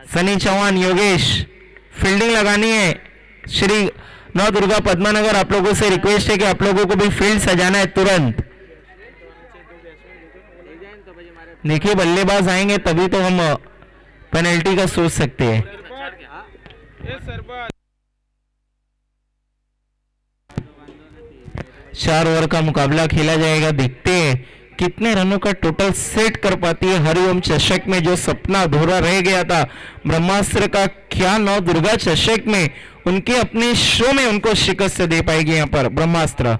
Sunny Chauhan, Yogesh, fielding लगानी है। श्री नौ दुर्गा पद्मानगर, आप लोगों से रिक्वेस्ट है कि आप लोगों को भी फील्ड सजाना है तुरंत। देखिए बल्लेबाज आएंगे तभी तो हम पेनल्टी का सोच सकते हैं। 4 ओवर का मुकाबला खेला जाएगा। देखते हैं कितने रनों का टोटल सेट कर पाती है हरिओम चषक में। जो सपना अधूरा रह गया था ब्रह्मास्त्र का, क्या नौ दुर्गा चषक में उनके अपने शो में उनको शिकस्त दे पाएगी यहाँ पर ब्रह्मास्त्र।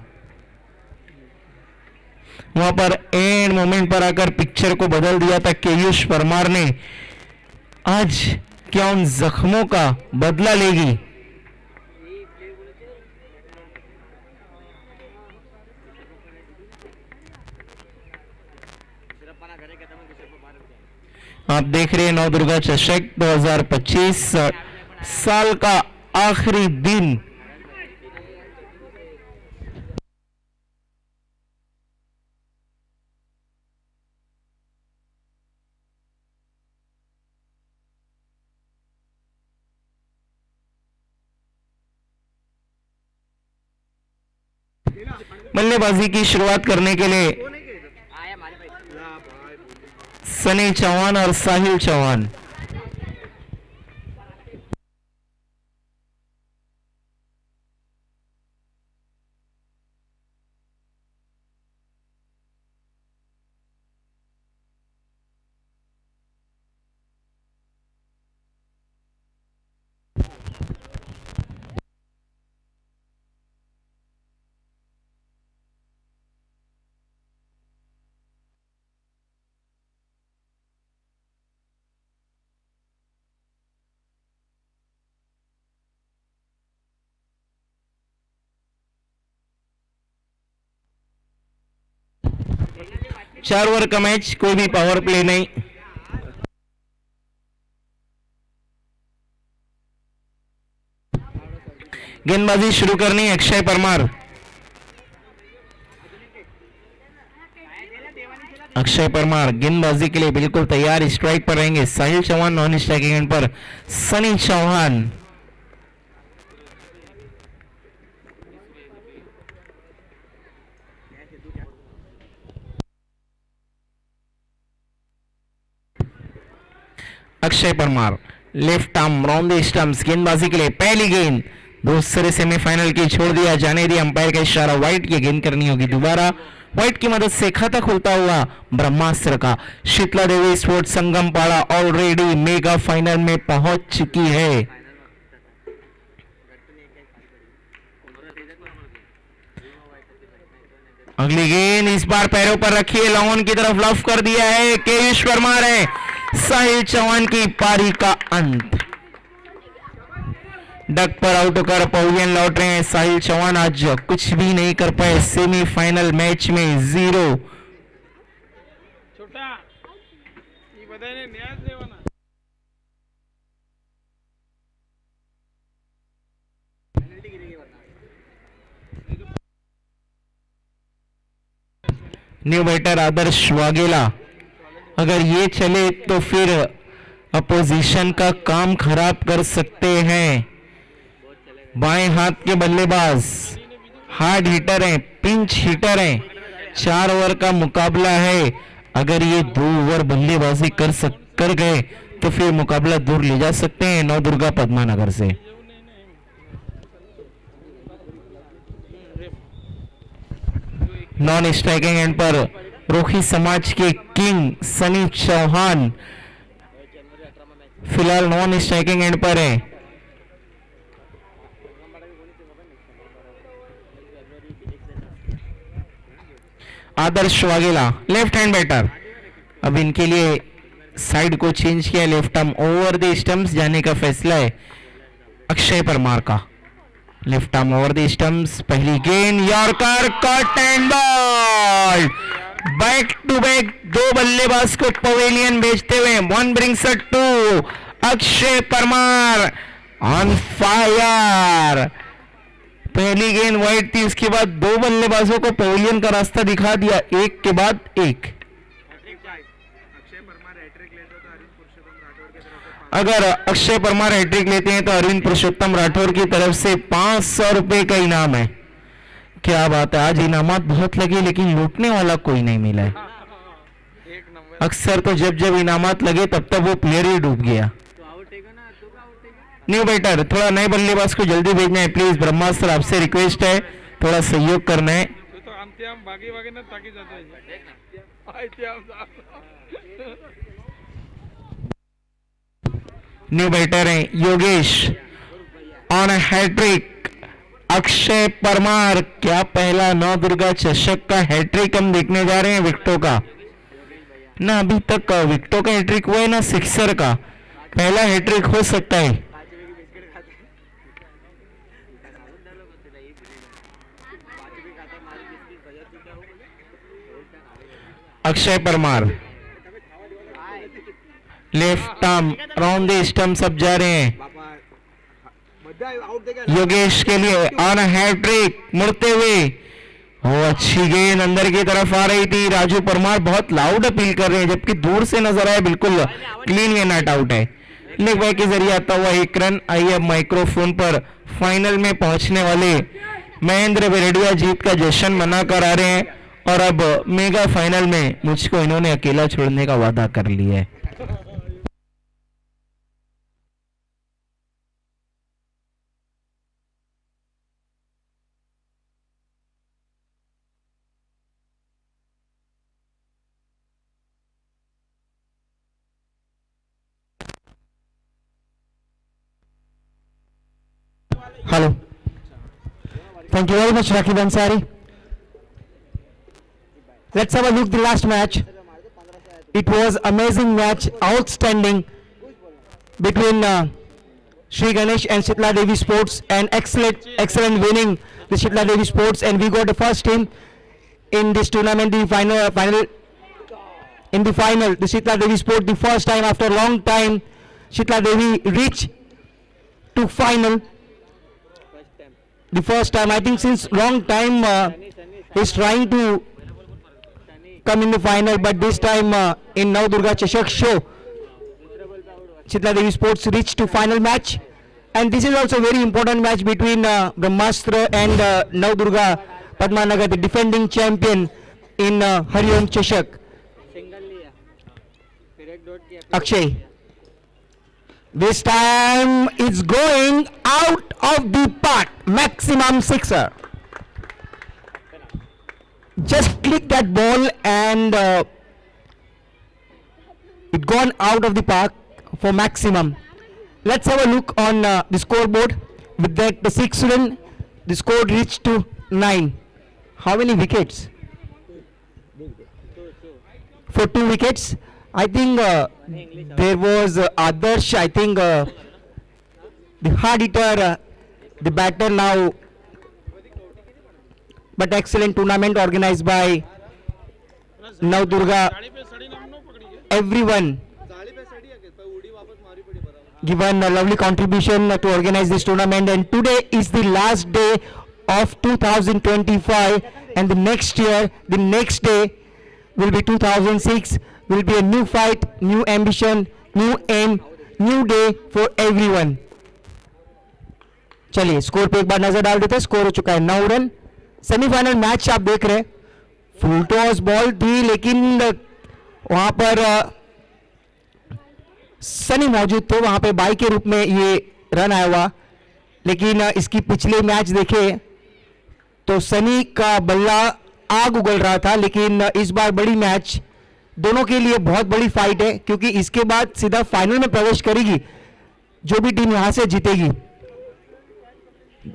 वहां पर एंड मोमेंट पर आकर पिक्चर को बदल दिया था केयूष परमार ने। आज क्या उन जख्मों का बदला लेगी? आप देख रहे हैं नौ दुर्गा चषक 2025 साल का आखिरी दिन। बल्लेबाजी की शुरुआत करने के लिए सनी चौहान और साहिल चौहान। चार ओवर का मैच, कोई भी पावर प्ले नहीं। गेंदबाजी शुरू करनी अक्षय परमार। अक्षय परमार गेंदबाजी के लिए बिल्कुल तैयार, स्ट्राइक पर रहेंगे। Sahil Chauhan non striking end पर Sunny Chauhan. Akshay Parmar left arm round the stumps, गेंदबाजी के लिए पहली गेंद दूसरे सेमीफाइनल की छोड़ दिया जाने दी अंपायर का इशारा। व्हाइट की गेंद करनी होगी दोबारा। व्हाइट की मदद से खाता खुलता हुआ ब्रह्मास्त्र का। शीतला देवी स्पोर्ट्स संगम पाड़ा ऑलरेडी मेगा फाइनल में पहुंच चुकी है। अगली गेंद इस बार पैरों पर रखी है, लॉन की तरफ लफ कर दिया है। केयूष परमार है। साहिल चौहान की पारी का अंत। डक पर आउट होकर पवेलियन लौट रहे हैं साहिल चौहान। आज कुछ भी नहीं कर पाए सेमीफाइनल मैच में, 0। न्यू बैटर आदर्श वाघेला। अगर ये चले तो फिर अपोजिशन का काम खराब कर सकते हैं। बाएं हाथ के बल्लेबाज, हार्ड हिटर हैं, पिंच हिटर हैं। 4 ओवर का मुकाबला है। अगर ये 2 ओवर बल्लेबाजी कर गए तो फिर मुकाबला दूर ले जा सकते हैं नौ दुर्गा पद्मानगर से। नॉन स्ट्राइकिंग एंड पर रोही समाज के किंग सनी चौहान फिलहाल नॉन स्ट्राइकिंग एंड पर है। Adarsh Vaghela left hand batter. अब इनके लिए साइड को चेंज किया, left arm over the stumps जाने का फैसला है अक्षय परमार का। Left arm over the stumps, पहली गेंद yorker, cut and ball. Back to back 2 बल्लेबाज को पवेलियन भेजते हुए 1 brings up 2। Akshay Parmar on fire. पहली गेंद वाइड थी, उसके बाद 2 बल्लेबाजों को पवेलियन का रास्ता दिखा दिया, एक के बाद एक। अगर अक्षय परमार हैट्रिक लेते हैं तो अरविंद पुरुषोत्तम राठौर की तरफ से 500 रुपए का इनाम है। क्या बात है, आज इनामात बहुत लगे लेकिन लूटने वाला कोई नहीं मिला है। अक्सर तो जब जब इनामात लगे तब तक वो प्लेयर ही डूब गया। न्यू बैटर, थोड़ा नए बल्लेबाज को जल्दी भेजना है प्लीज। ब्रह्मास्त्र आपसे रिक्वेस्ट है, थोड़ा सहयोग करना है। न्यू बैटर है योगेश ऑन हैट्रिक। अक्षय परमार, क्या पहला नवदुर्गा चषक का हैट्रिक हम देखने जा रहे हैं विकेटों का? ना अभी तक विकेटों का हैट्रिक हुआ है ना सिक्सर का। पहला हैट्रिक हो सकता है। Akshay Parmar left arm round the stump सब जा रहे हैं। योगेश के लिए ऑन हैट्रिक मुड़ते हुए, वो अच्छी गेंद अंदर की तरफ आ रही थी। राजू परमार बहुत लाउड अपील कर रहे हैं जबकि दूर से नजर आया बिल्कुल क्लीन, ये नॉट आउट है। लेग बाय के जरिए आता हुआ एक रन। आइए अब माइक्रोफोन पर फाइनल में पहुंचने वाले महेंद्र बेरडिया जीत का जश्न मना कर आ रहे हैं और अब मेगा फाइनल में मुझको इन्होंने अकेला छोड़ने का वादा कर लिया है। Hello. Thank you very much, Rakib Ansari. Let's have a look at the last match. It was amazing match, outstanding between Sri Ganesh and Shitla Devi Sports, and excellent winning the Shitla Devi Sports, and we got the first team in this tournament, the final. In the final, the Shitla Devi Sport, the first time after a long time, Shitla Devi reached to final. The first time, I think since long time, is trying to come in the final, but this time in Navdurga Chashak show, Shitla Devi Sports reached to final match, and this is also very important match between Brahmastra and Navdurga Padmanagar, the defending champion in Hariom Chashak. Akshay. This time it's going out of the park, maximum sixer. Just click that ball and it gone out of the park for maximum. Let's have a look on the scoreboard. With that, the sixth run, the score reached to 9. How many wickets? For 2 wickets. I think there was Adarsh, I think the hard hitter, the batter now, but excellent tournament organized by Navdurga. Everyone given a lovely contribution to organize this tournament, and today is the last day of 2025, and the next year, the next day will be 2006. Will be a new fight, new ambition, new aim, new day for everyone. चलिए score पे एक बार नजर डाल देते हैं। Score हो चुका है 9 रन। सेमीफाइनल मैच आप देख रहे हैं, फुल टॉस बॉल थी लेकिन वहां पर सनी मौजूद थे, वहां पे बाई के रूप में ये रन आया हुआ। लेकिन इसकी पिछले मैच देखे तो सनी का बल्ला आग उगल रहा था, लेकिन इस बार बड़ी मैच, दोनों के लिए बहुत बड़ी फाइट है क्योंकि इसके बाद सीधा फाइनल में प्रवेश करेगी जो भी टीम यहां से जीतेगी।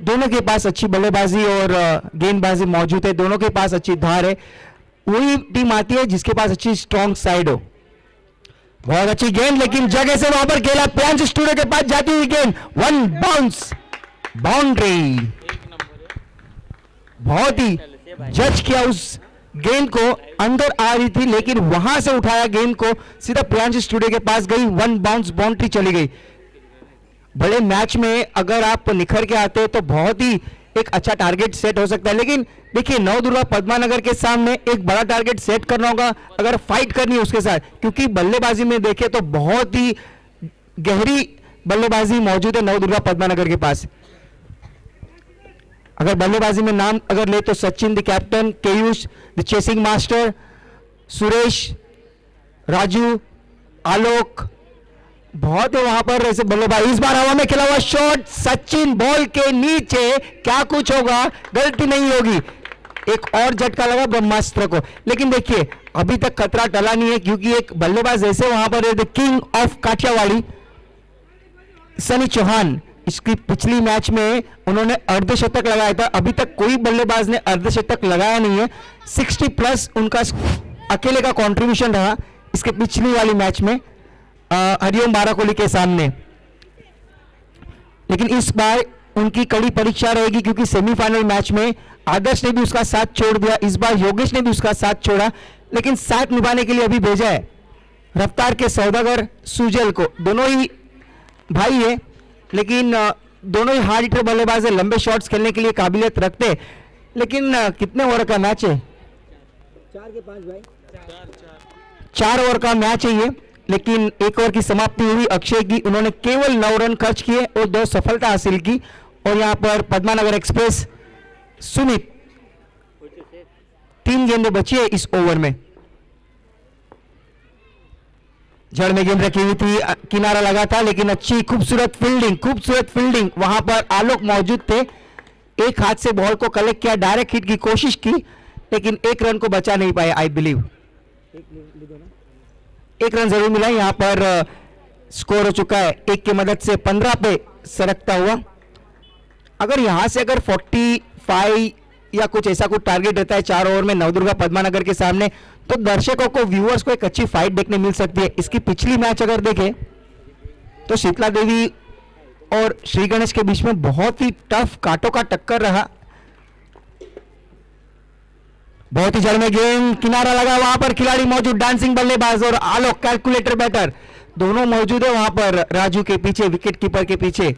दोनों के पास अच्छी बल्लेबाजी और गेंदबाजी मौजूद है, दोनों के पास अच्छी धार है। वही टीम आती है जिसके पास अच्छी स्ट्रॉन्ग साइड हो। बहुत अच्छी गेंद, लेकिन जगह से वहां पर खेला, प्रियांश स्टूडियो के पास जाती हुई गेंद, 1 बाउंस, बाउंड्री। बहुत ही जज किया उस गेंद को, अंदर आ रही थी लेकिन वहां से उठाया गेंद को, सीधा प्रियांश स्टूडियो के पास गई, 1 बाउंस, बाउंड्री चली गई। बड़े मैच में अगर आप निखर के आते तो बहुत ही एक अच्छा टारगेट सेट हो सकता है, लेकिन देखिए नवदुर्गा पद्मानगर के सामने एक बड़ा टारगेट सेट करना होगा अगर फाइट करनी है उसके साथ, क्योंकि बल्लेबाजी में देखें तो बहुत ही गहरी बल्लेबाजी मौजूद है नवदुर्गा पद्मानगर के पास। अगर बल्लेबाजी में नाम अगर ले तो Sachin the captain, Keyush the chasing master, Suresh, Raju, Alok, बहुत है वहां पर ऐसे बल्लेबाज। इस बार हवा में खेला हुआ शॉट, सचिन बॉल के नीचे, क्या कुछ होगा, गलती नहीं होगी। एक और झटका लगा ब्रह्मास्त्र को, लेकिन देखिए अभी तक खतरा टला नहीं है, क्योंकि एक बल्लेबाज ऐसे वहां पर है, the king of Kathiawadi Sunny Chauhan. इसकी पिछली मैच में उन्होंने अर्धशतक लगाया था, अभी तक कोई बल्लेबाज ने अर्धशतक लगाया नहीं है। 60 प्लस उनका अकेले का कंट्रीब्यूशन रहा इसके पिछली वाली मैच में हरिओम बाराकोली के सामने। लेकिन इस बार उनकी कड़ी परीक्षा रहेगी, क्योंकि सेमीफाइनल मैच में आदर्श ने भी उसका साथ छोड़ दिया, इस बार योगेश ने भी उसका साथ छोड़ा, लेकिन साथ निभाने के लिए अभी भेजा है रफ्तार के सौदागर सुजल को। दोनों ही भाई है, लेकिन दोनों ही हार्ड हिटर बल्लेबाज है, लंबे शॉट्स खेलने के लिए काबिलियत रखते हैं। लेकिन कितने ओवर का मैच है? 4 के 5 भाई, 4 ओवर का मैच है ये। लेकिन एक ओवर की समाप्ति हुई अक्षय की, उन्होंने केवल 9 रन खर्च किए और 2 सफलता हासिल की। और यहां पर पद्मानगर एक्सप्रेस सुमित 3 गेंदें बची है इस ओवर में। जड़ में गेंद रखी हुई थी, किनारा लगा था, लेकिन अच्छी खूबसूरत फील्डिंग वहां पर आलोक मौजूद थे। एक हाथ से बॉल को कलेक्ट किया, डायरेक्ट हिट की कोशिश की, लेकिन एक रन को बचा नहीं पाए। आई बिलीव एक रन जरूर मिला। यहां पर स्कोर हो चुका है 1 की मदद से 15 पे सरकता हुआ। अगर यहां से अगर 45 या कुछ ऐसा कुछ टारगेट रहता है 4 ओवर में नवदुर्गा पद्मानगर के सामने, तो दर्शकों को, व्यूअर्स को एक अच्छी फाइट देखने मिल सकती है। इसकी पिछली मैच अगर देखें तो शीतला देवी और श्री गणेश के बीच में बहुत ही टफ कांटों का टक्कर रहा। बहुत ही जड़ में गेंद, किनारा लगा, वहां पर खिलाड़ी मौजूद, डांसिंग बल्लेबाज और आलोक कैलकुलेटर बैटर दोनों मौजूद है वहां पर राजू के पीछे, विकेट कीपर के पीछे।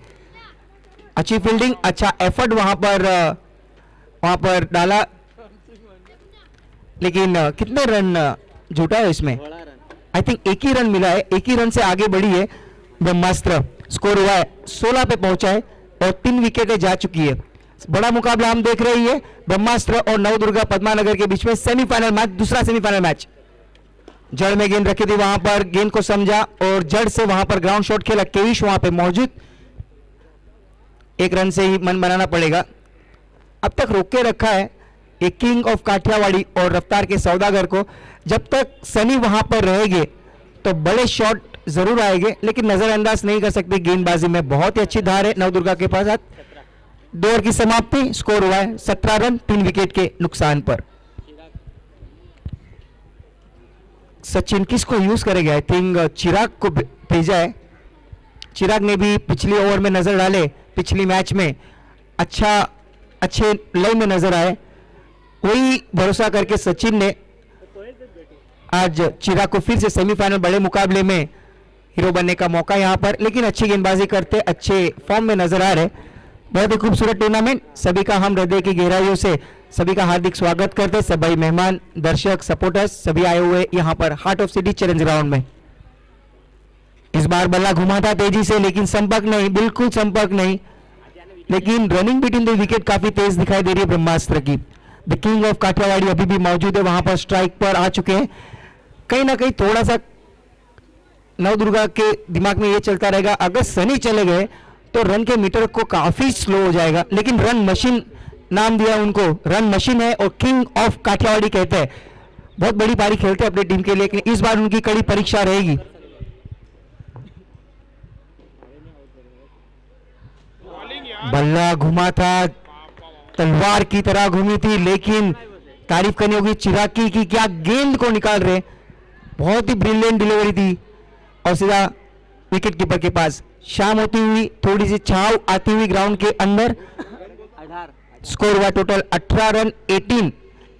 अच्छी फील्डिंग, अच्छा एफर्ट वहां पर डाला, लेकिन कितने रन जुटा है इसमें? आई थिंक 1 ही रन मिला है, 1 ही रन से आगे बढ़ी है ब्रह्मास्त्र। स्कोर हुआ है 16 पे पहुंचा है और 3 विकेटें जा चुकी है। बड़ा मुकाबला हम देख रहे हैं ब्रह्मास्त्र और नवदुर्गा पद्मानगर के बीच में, सेमीफाइनल मैच, दूसरा सेमीफाइनल मैच। जड़ में गेंद रखी थी, वहां पर गेंद को समझा और जड़ से वहां पर ग्राउंड शॉट खेला, केविश वहां पे मौजूद। 1 रन से ही मन बनाना पड़ेगा। अब तक रोक के रखा है एक किंग ऑफ काठियावाड़ी और रफ्तार के सौदागर को। जब तक सनी वहां पर रहेंगे तो बड़े शॉट जरूर आएंगे, लेकिन नजरअंदाज नहीं कर सकते गेंदबाजी में। बहुत ही अच्छी धार है नवदुर्गा के पास। 2 ओवर की समाप्ति, स्कोर हुआ है 17 रन 3 विकेट के नुकसान पर। सचिन किसको यूज करेगा? आई थिंक चिराग को भेजा है। चिराग ने भी पिछली ओवर में नजर डाले, पिछली मैच में अच्छे लय में नजर आए, वही भरोसा करके सचिन ने आज चिराग को फिर से सेमीफाइनल बड़े मुकाबले में हीरो बनने का मौका यहां पर। लेकिन अच्छी गेंदबाजी करते, अच्छे फॉर्म में नजर आ रहे। बहुत ही खूबसूरत टूर्नामेंट, सभी का हम हृदय की गहराइयों से सभी का हार्दिक स्वागत करते। सभी मेहमान, दर्शक, सपोर्टर्स सभी आए हुए यहां पर heart of city challenge ground में। इस बार बल्ला घुमा था तेजी से, लेकिन संपर्क नहीं, बिल्कुल संपर्क नहीं। लेकिन रनिंग बिटवीन द विकेट काफी तेज दिखाई दे रही है ब्रह्मास्त्र की। द किंग ऑफ काठियावाड़ी अभी भी मौजूद है, वहां पर स्ट्राइक पर आ चुके हैं। कहीं ना कहीं थोड़ा सा नवदुर्गा के दिमाग में ये चलता रहेगा, अगर सनी चले गए तो रन के मीटर को काफी स्लो हो जाएगा। लेकिन रन मशीन नाम दिया उनको, रन मशीन है और किंग ऑफ काठियावाड़ी कहते हैं। बहुत बड़ी पारी खेलते हैं अपनी टीम के लिए, लेकिन इस बार उनकी कड़ी परीक्षा रहेगी। बल्ला घुमा था, तलवार की तरह घूमी थी, लेकिन तारीफ करनी होगी चिराग की क्या गेंद को निकाल रहे। बहुत ही ब्रिलियंट डिलीवरी थी और सीधा विकेट कीपर के पास। शाम होती हुई थोड़ी सी छाव आती हुई ग्राउंड के अंदर। स्कोर हुआ टोटल 18 रन 18।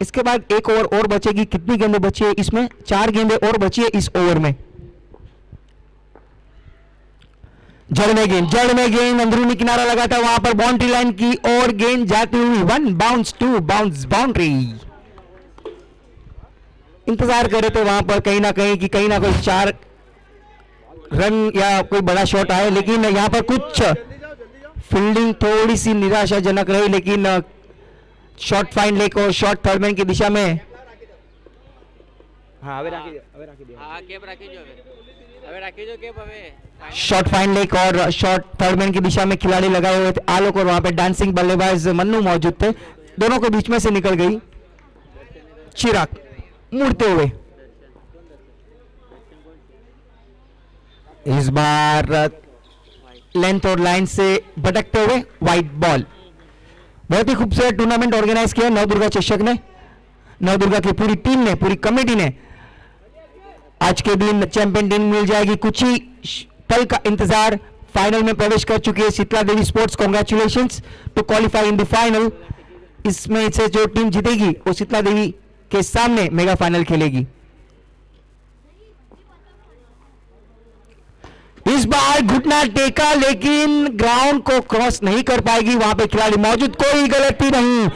इसके बाद 1 ओवर और बचेगी। कितनी गेंदें बची है इसमें? 4 गेंदें और बची है इस ओवर में। जड़ में गेंद अंदरूनी किनारा लगा था, वहां पर बाउंड्री लाइन की और गेंद जाती हुई 1 बाउंस 2 बाउंस बाउंड्री। इंतजार कर रहे थे वहां पर कहीं ना कोई 4 रन या कोई बड़ा शॉट आए, लेकिन यहाँ पर कुछ फील्डिंग थोड़ी सी निराशाजनक रही, लेकिन शॉट फाइन लेक और शॉट थर्डमैन की दिशा में शॉट फाइन लेक और शॉट थर्डमैन की दिशा में खिलाड़ी लगाए हुए थे आलोक, और वहां पे डांसिंग बल्लेबाज मन्नू मौजूद थे। दोनों के बीच में से निकल गई चिराग मुड़ते हुए। इस बार लेंथ और लाइन से भटकते हुए वाइट बॉल। बहुत ही खूबसूरत टूर्नामेंट ऑर्गेनाइज किया नवदुर्गा चषक ने। नवदुर्गा की पूरी टीम ने, पूरी कमेटी ने आज के दिन चैंपियन टीम मिल जाएगी। कुछ ही पल का इंतजार, फाइनल में प्रवेश कर चुकी है Sheetla Devi sports. Congratulations to qualify in the final. इसमें से जो टीम जीतेगी वो शीतला देवी के सामने मेगा फाइनल खेलेगी। इस बार घुटना टेका लेकिन ग्राउंड को क्रॉस नहीं कर पाएगी। वहां पे खिलाड़ी मौजूद, कोई गलती नहीं,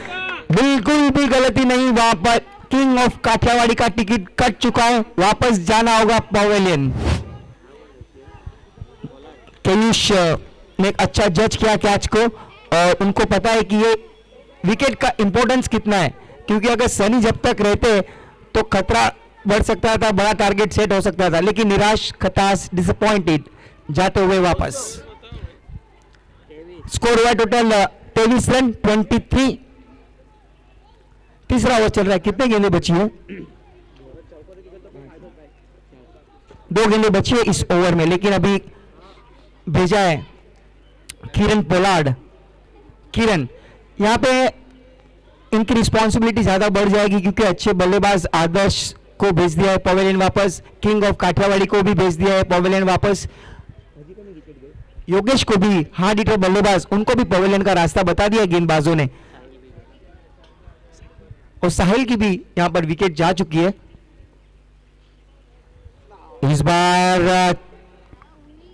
बिल्कुल भी गलती नहीं। वहां पर किंग ऑफ काठियावाड़ी का टिकट कट चुका है, वापस जाना होगा पवेलियन। केयूष ने एक अच्छा जज किया कैच को, और उनको पता है कि ये विकेट का इंपॉर्टेंस कितना है, क्योंकि अगर सनी जब तक रहते तो खतरा बढ़ सकता था, बड़ा टारगेट सेट हो सकता था, लेकिन निराश, खताश, डिसअपॉइंटेड जाते हुए वापस। स्कोर हुआ टोटल 23 रन 23। तीसरा ओवर चल रहा है, कितने गेंदें बची है? 2 गेंदें बची है इस ओवर में, लेकिन अभी भेजा है किरण पोलार्ड। किरण, यहां पे इनकी रिस्पॉन्सिबिलिटी ज्यादा बढ़ जाएगी, क्योंकि अच्छे बल्लेबाज आदर्श को भेज दिया है पवेलियन वापस, किंग ऑफ काठियावाड़ी को भी भेज दिया है पवेलियन वापस, योगेश को भी, हार्ड हिटर बल्लेबाज, उनको भी पवेलियन का रास्ता बता दिया गेंदबाजों ने। और साहिल की भी यहां पर विकेट जा चुकी है। इस बार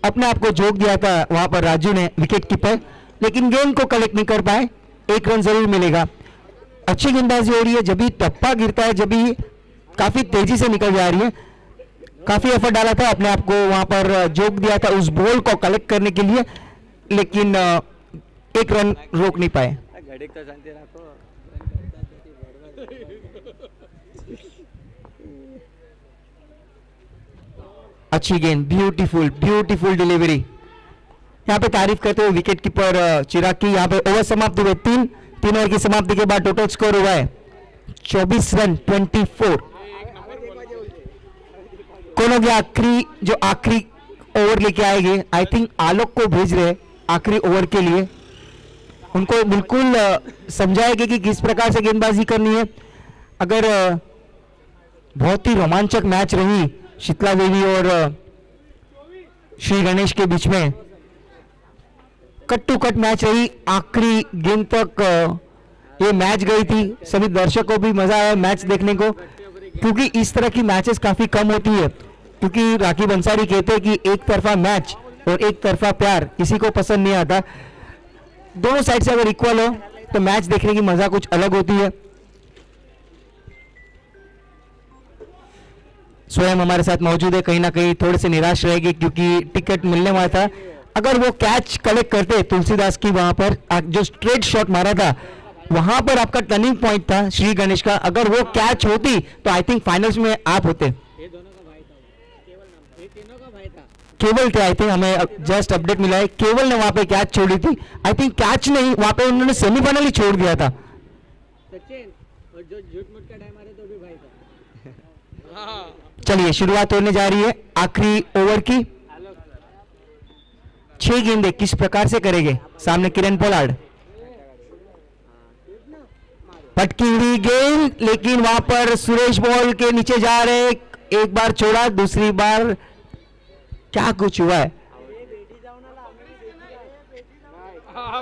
अपने आप को झोंक दिया था वहां पर राजू ने, विकेट कीपर, लेकिन गेंद को कलेक्ट नहीं कर पाए। 1 रन जरूर मिलेगा। अच्छी गेंदबाजी हो रही है, जब भी टप्पा गिरता है, जब भी काफी तेजी से निकल जा रही है। काफी एफर्ट डाला था, अपने आप को वहां पर झोंक दिया था उस बॉल को कलेक्ट करने के लिए, लेकिन 1 रन रोक नहीं पाए। अच्छी गेंद, ब्यूटीफुल ब्यूटीफुल डिलीवरी। यहाँ पे तारीफ करते हुए विकेट कीपर चिराग की। यहाँ पे ओवर समाप्त हुए 3 ओवर की समाप्ति के बाद टोटल स्कोर हुआ है 24 रन 24। कौन हो गया आखिरी, जो आखिरी ओवर लेके आएंगे? आई थिंक आलोक को भेज रहे आखिरी ओवर के लिए। उनको बिल्कुल समझाएंगे कि किस प्रकार से गेंदबाजी करनी है। अगर बहुत ही रोमांचक मैच रही शीतला देवी और श्री गणेश के बीच में, कट टू कट मैच रही, आखिरी गेंद तक ये मैच गई थी। सभी दर्शकों को भी मजा आया मैच देखने को, क्योंकि इस तरह की मैचेस काफी कम होती है, क्योंकि राखी बंसारी कहते हैं कि एक तरफा मैच और एक तरफा प्यार किसी को पसंद नहीं आता। दोनों साइड से अगर इक्वल हो तो मैच देखने की मजा कुछ अलग होती है। स्वयं हमारे साथ मौजूद है, कहीं ना कहीं थोड़े से निराश रहेगी, क्योंकि टिकट मिलने वाला था। अगर वो कैच कलेक्ट करते तुलसीदास की, वहां पर जो स्ट्रेट शॉट मारा था, वहां पर आपका टर्निंग पॉइंट था श्री गणेश का, अगर वो कैच होती तो आई थिंक फाइनल्स में आप होते। केवल थे, आई थिंक हमें जस्ट अपडेट मिला है, केवल ने वहां पे कैच छोड़ी थी। आई थिंक कैच नहीं, वहां पे उन्होंने सेमीफाइनल ही छोड़ दिया था। चलिए शुरुआत होने जा रही है आखिरी ओवर की। 6 गेंदें किस प्रकार से करेंगे? सामने किरण पोलार्ड, पटकी हुई गेंद, लेकिन वहां पर सुरेश बॉल के नीचे जा रहे, एक बार छोड़ा, दूसरी बार क्या कुछ हुआ है?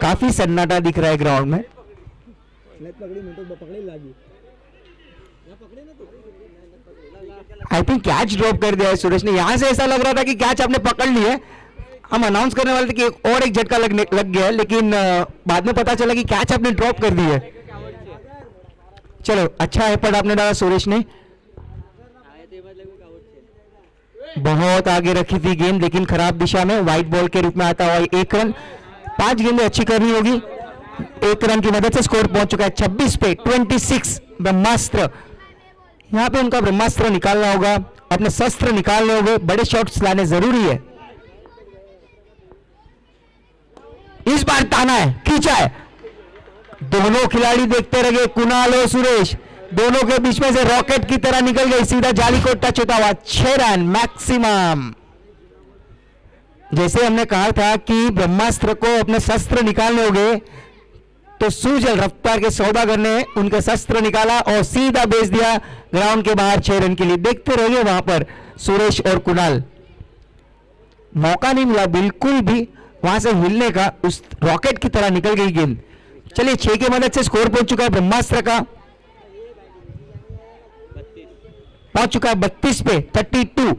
काफी सन्नाटा दिख रहा है ग्राउंड में। आई थिंक कैच ड्रॉप कर दिया है सुरेश ने। यहां से ऐसा लग रहा था कि कैच आपने पकड़ ली है। हम अनाउंस करने वाले थे कि और एक झटका लग गया है, लेकिन बाद में पता चला कि कैच आपने ड्रॉप कर दी है। चलो, अच्छा एफर्ट आपने डाला सुरेश ने। बहुत आगे रखी थी गेंद, लेकिन खराब दिशा में व्हाइट बॉल के रूप में आता हुआ 1 रन। 5 गेंदें अच्छी करनी होगी। 1 रन की मदद से स्कोर पहुंच चुका है 26 पे 26। ब्रह्मास्त्र, यहाँ पे उनका ब्रह्मास्त्र निकालना होगा, अपने शस्त्र निकालने होंगे, बड़े शॉट्स लाने जरूरी है। इस बार ताना है, खींचा है, दोनों खिलाड़ी देखते रहे, कुणाल और सुरेश, दोनों के बीच में से रॉकेट की तरह निकल गई, सीधा जाली को टच होता हुआ 6 रन मैक्सिमम। जैसे हमने कहा था कि ब्रह्मास्त्र को अपने शस्त्र निकालने होंगे, तो सुजल रफ्तार के सौदागर ने उनका शस्त्र निकाला और सीधा भेज दिया ग्राउंड के बाहर 6 रन के लिए। देखते रहिए वहां पर सुरेश और कुणाल, मौका नहीं मिला बिल्कुल भी वहां से हिलने का, उस रॉकेट की तरह निकल गई गेंद। चलिए 6 की मदद से स्कोर पहुंच चुका है ब्रह्मास्त्र का, पहुंच चुका है 32 पे 32।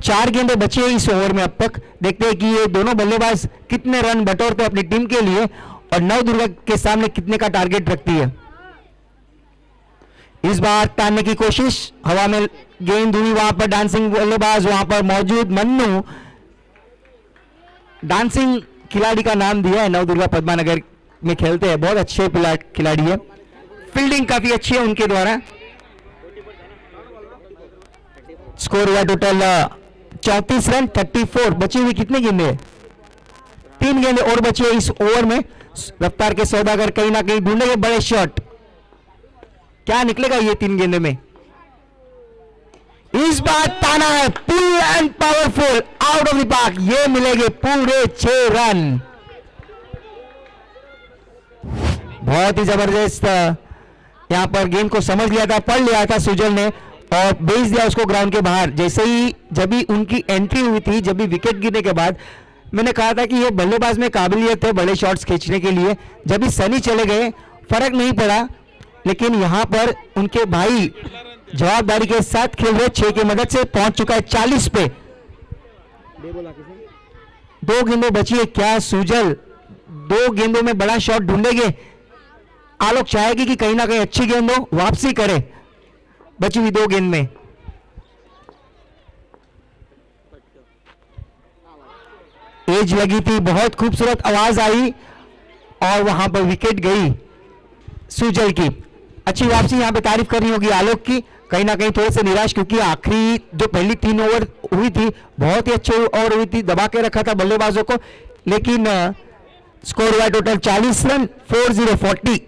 4 गेंदें बची है इस ओवर में अब तक। देखते हैं कि ये दोनों बल्लेबाज कितने रन बटोरते हैं अपनी टीम के लिए और नवदुर्गा के सामने कितने का टारगेट रखती है। इस बार तानने की कोशिश, हवा में गेंद हुई, वहां पर डांसिंग बल्लेबाज वहां पर मौजूद मन्नू, डांसिंग खिलाड़ी का नाम दिया है, नवदुर्गा पद्मानगर में खेलते हैं, बहुत अच्छे खिलाड़ी है, फील्डिंग काफी अच्छी है उनके द्वारा। स्कोर हुआ टोटल 34 रन 34। बची हुई कितनी गेंदें? 3 गेंदें और बची है इस ओवर में। रफ्तार के सौदागर कहीं ना कहीं ढूंढेंगे बड़े शॉट, क्या निकलेगा ये 3 गेंदे में? इस बार ताना है, pull and powerful out of the park, ये मिलेंगे पूरे 6 रन। बहुत ही जबरदस्त यहां पर गेंद को समझ लिया था, पढ़ लिया था सुजल ने और भेज दिया उसको ग्राउंड के बाहर। जैसे ही जब भी उनकी एंट्री हुई थी, जब भी विकेट गिरने के बाद, मैंने कहा था कि ये बल्लेबाज में काबिलियत है बड़े शॉट्स खींचने के लिए। जब भी सनी चले गए फर्क नहीं पड़ा, लेकिन यहां पर उनके भाई जवाबदारी के साथ खेल रहे, 6 की मदद से पहुंच चुका है 40 पे। 2 गेंदें बची है, क्या सुजल 2 गेंदों में बड़ा शॉट ढूंढेंगे? आलोक चाहेगी कि कहीं ना कहीं अच्छी गेंद हो, वापसी करे बची हुई 2 गेंद में। एज लगी थी, बहुत खूबसूरत आवाज आई और वहां पर विकेट गई सुजल की। अच्छी वापसी, यहां पे तारीफ करनी होगी आलोक की। कहीं ना कहीं थोड़े से निराश, क्योंकि आखिरी जो पहली 3 ओवर हुई थी बहुत ही अच्छी ओवर हुई थी, दबा के रखा था बल्लेबाजों को, लेकिन स्कोर हुआ टोटल 40 रन 40।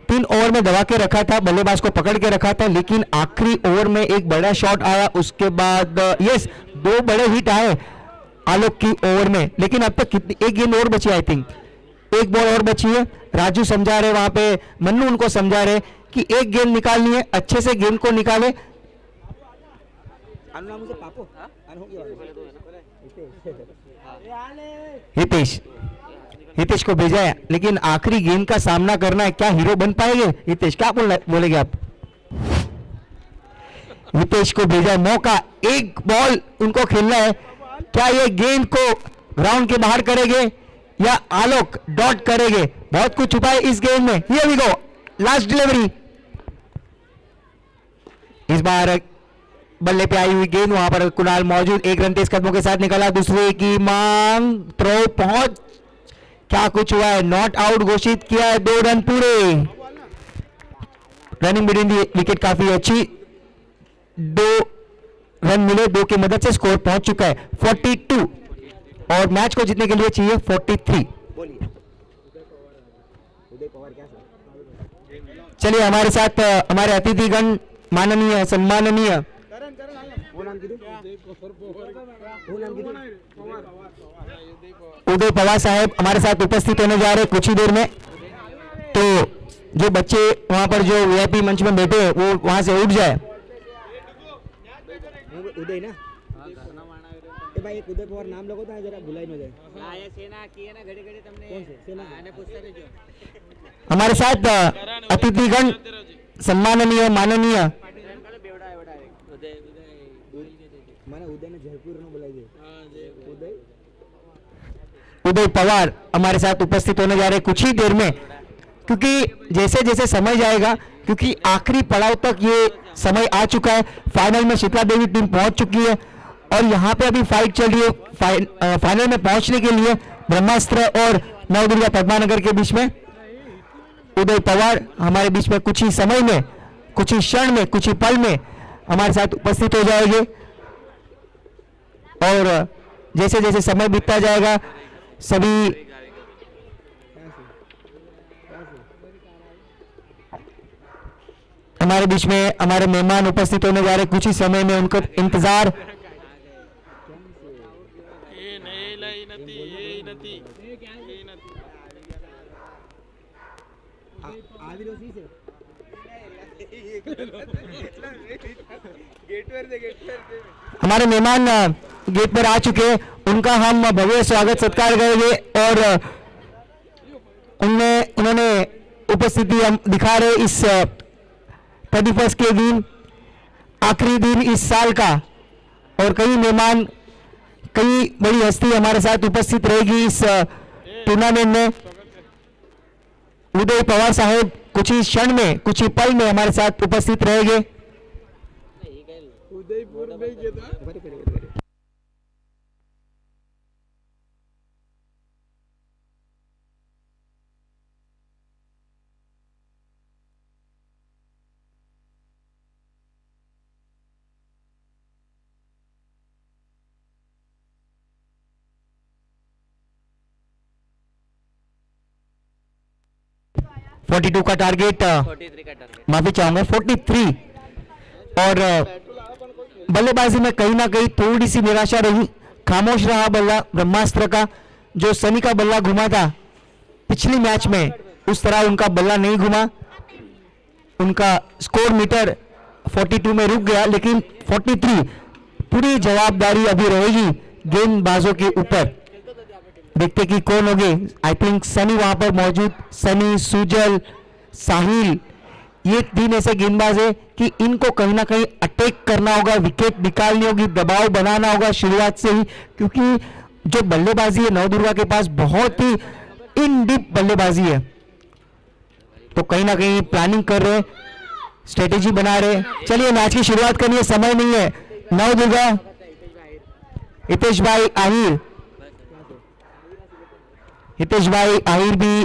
3 ओवर में दबा के रखा था, बल्लेबाज को पकड़ के रखा था, लेकिन आखिरी ओवर में एक बड़ा शॉट आया, उसके बाद यस 2 बड़े हिट आए आलोक की ओवर में। लेकिन अब तक कितनी, 1 गेंद और बची, आई थिंक 1 बॉल और बची है। राजू समझा रहे वहां पे, मन्नू उनको समझा रहे कि 1 गेंद निकालनी है, अच्छे से गेंद को निकाले। हितेश को भेजा है, लेकिन आखिरी गेंद का सामना करना है, क्या हीरो बन पाएंगे हितेश? क्या बोलेंगे आप? हितेश को भेजा है, मौका, 1 बॉल उनको खेलना है, क्या ये गेंद को ग्राउंड के बाहर करेंगे या आलोक डॉट करेंगे? बहुत कुछ छुपा है इस गेंद में। Here we go, last delivery. इस बार बल्ले पे आई हुई गेंद, वहां पर कुणाल मौजूद, 1 रन तेज कदमों के साथ निकला, दूसरे की मांग, थ्रो पहुंच, क्या कुछ हुआ है? नॉट आउट घोषित किया है, 2 रन पूरे। रनिंग बिटवीन दी विकेट काफी अच्छी, 2 रन मिले, 2 की मदद से स्कोर पहुंच चुका है 42 और मैच को जीतने के लिए चाहिए 43। चलिए हमारे साथ हमारे अतिथिगण माननीय सम्माननीय उदय पवार साहब हमारे साथ उपस्थित होने जा रहे कुछ ही देर में। तो जो बच्चे वहां पर जो वीआईपी मंच में बैठे हैं वो वहां से उठ जाए। उदय ना भाई, एक उदय पवार नाम लगो था जरा भुलाई न जाए। सेना की है ना घड़ी घड़ी तुमने कौन से सेना आने पूछता रहे जो हमारे साथ अतिथिगण सम्माननीय माननीय माने उदय ने जयपुर में बुलाई दे। उदय पवार हमारे साथ उपस्थित होने जा रहे कुछ ही देर में, क्योंकि जैसे जैसे समय जाएगा क्योंकि आखिरी पड़ाव तक ये समय आ चुका है। फाइनल में शीतला देवी टीम पहुंच चुकी है और यहाँ पे अभी फाइट चल रही है फाइनल में पहुंचने के लिए ब्रह्मास्त्र और नवदुर्गा पद्मानगर के बीच में। उदय पवार हमारे बीच में कुछ ही समय में, कुछ ही क्षण में, कुछ ही पल में हमारे साथ उपस्थित हो जाएंगे और जैसे जैसे समय बीतता जाएगा सभी हमारे बीच में हमारे मेहमान उपस्थित होने जा रहे। कुछ ही समय में उनको इंतजार हमारे मेहमान गेट पर आ चुके हैं, उनका हम भव्य स्वागत सत्कार करेंगे और उन्होंने उपस्थिति हम दिखा रहे इस 31 के दिन, आखिरी दिन इस साल का। और कई मेहमान, कई बड़ी हस्ती हमारे साथ उपस्थित रहेगी इस टूर्नामेंट में। उदय पवार साहब कुछ ही क्षण में, कुछ ही पल में हमारे साथ उपस्थित रहेंगे। फोर्टी-टू का टारगेट, 43 का टारगेट, माफी चाहूंगा 43। और बल्लेबाजी में कहीं ना कहीं थोड़ी सी निराशा रही। खामोश रहा बल्ला ब्रह्मास्त्र का। जो सनी का बल्ला घुमा था पिछली मैच में, उस तरह उनका बल्ला नहीं घुमा। उनका स्कोर मीटर 42 में रुक गया, लेकिन 43 पूरी जवाबदारी अभी रहेगी गेंदबाजों के ऊपर। देखते कि कौन होंगे। आई थिंक सनी वहां पर मौजूद, सनी, सुजल, साहिल, ये 3 ऐसे गेंदबाज है कि इनको कहीं ना कहीं अटैक करना होगा, विकेट निकालनी होगी, दबाव बनाना होगा शुरुआत से ही, क्योंकि जो बल्लेबाजी है नवदुर्गा के पास बहुत ही इन डीप बल्लेबाजी है। तो कहीं ना कहीं प्लानिंग कर रहे, स्ट्रेटेजी बना रहे। चलिए मैच की शुरुआत करनी है, समय नहीं है। नवदुर्गा, हितेश भाई आहिर, हितेश भाई आहिर भी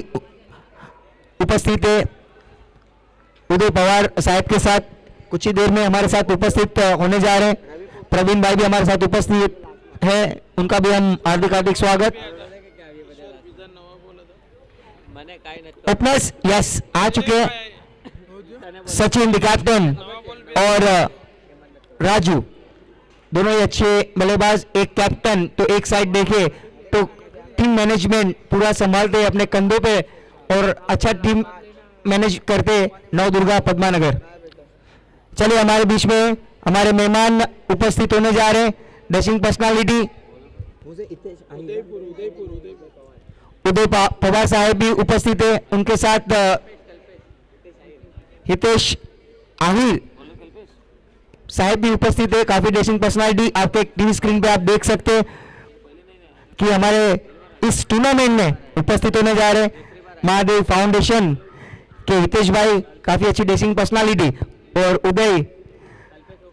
उपस्थित है उदय पवार साहब के साथ। कुछ ही देर में हमारे साथ उपस्थित होने जा रहे हैं। प्रवीण भाई भी हमारे साथ उपस्थित है, उनका भी हम हार्दिक हार्दिक स्वागत। ओपनर्स यस आ चुके हैं, सचिन द कैप्टन और राजू, दोनों ही अच्छे बल्लेबाज। एक कैप्टन तो एक साइड देखे तो टीम मैनेजमेंट पूरा संभालते अपने कंधों पे और अच्छा टीम मैनेज करते नवदुर्गा पद्मानगर। चलिए हमारे बीच में हमारे मेहमान उपस्थित होने जा रहे हैं। डैशिंग पर्सनालिटी उदय पवार साहब भी उपस्थित है, उनके साथ हितेश आहिर साहब भी उपस्थित है। काफी डैशिंग पर्सनालिटी आपके टीवी स्क्रीन पे आप देख सकते हैं कि हमारे इस टूर्नामेंट में उपस्थित होने जा रहे महादेव फाउंडेशन के हितेश भाई, काफी अच्छी डैशिंग पर्सनालिटी, और उदय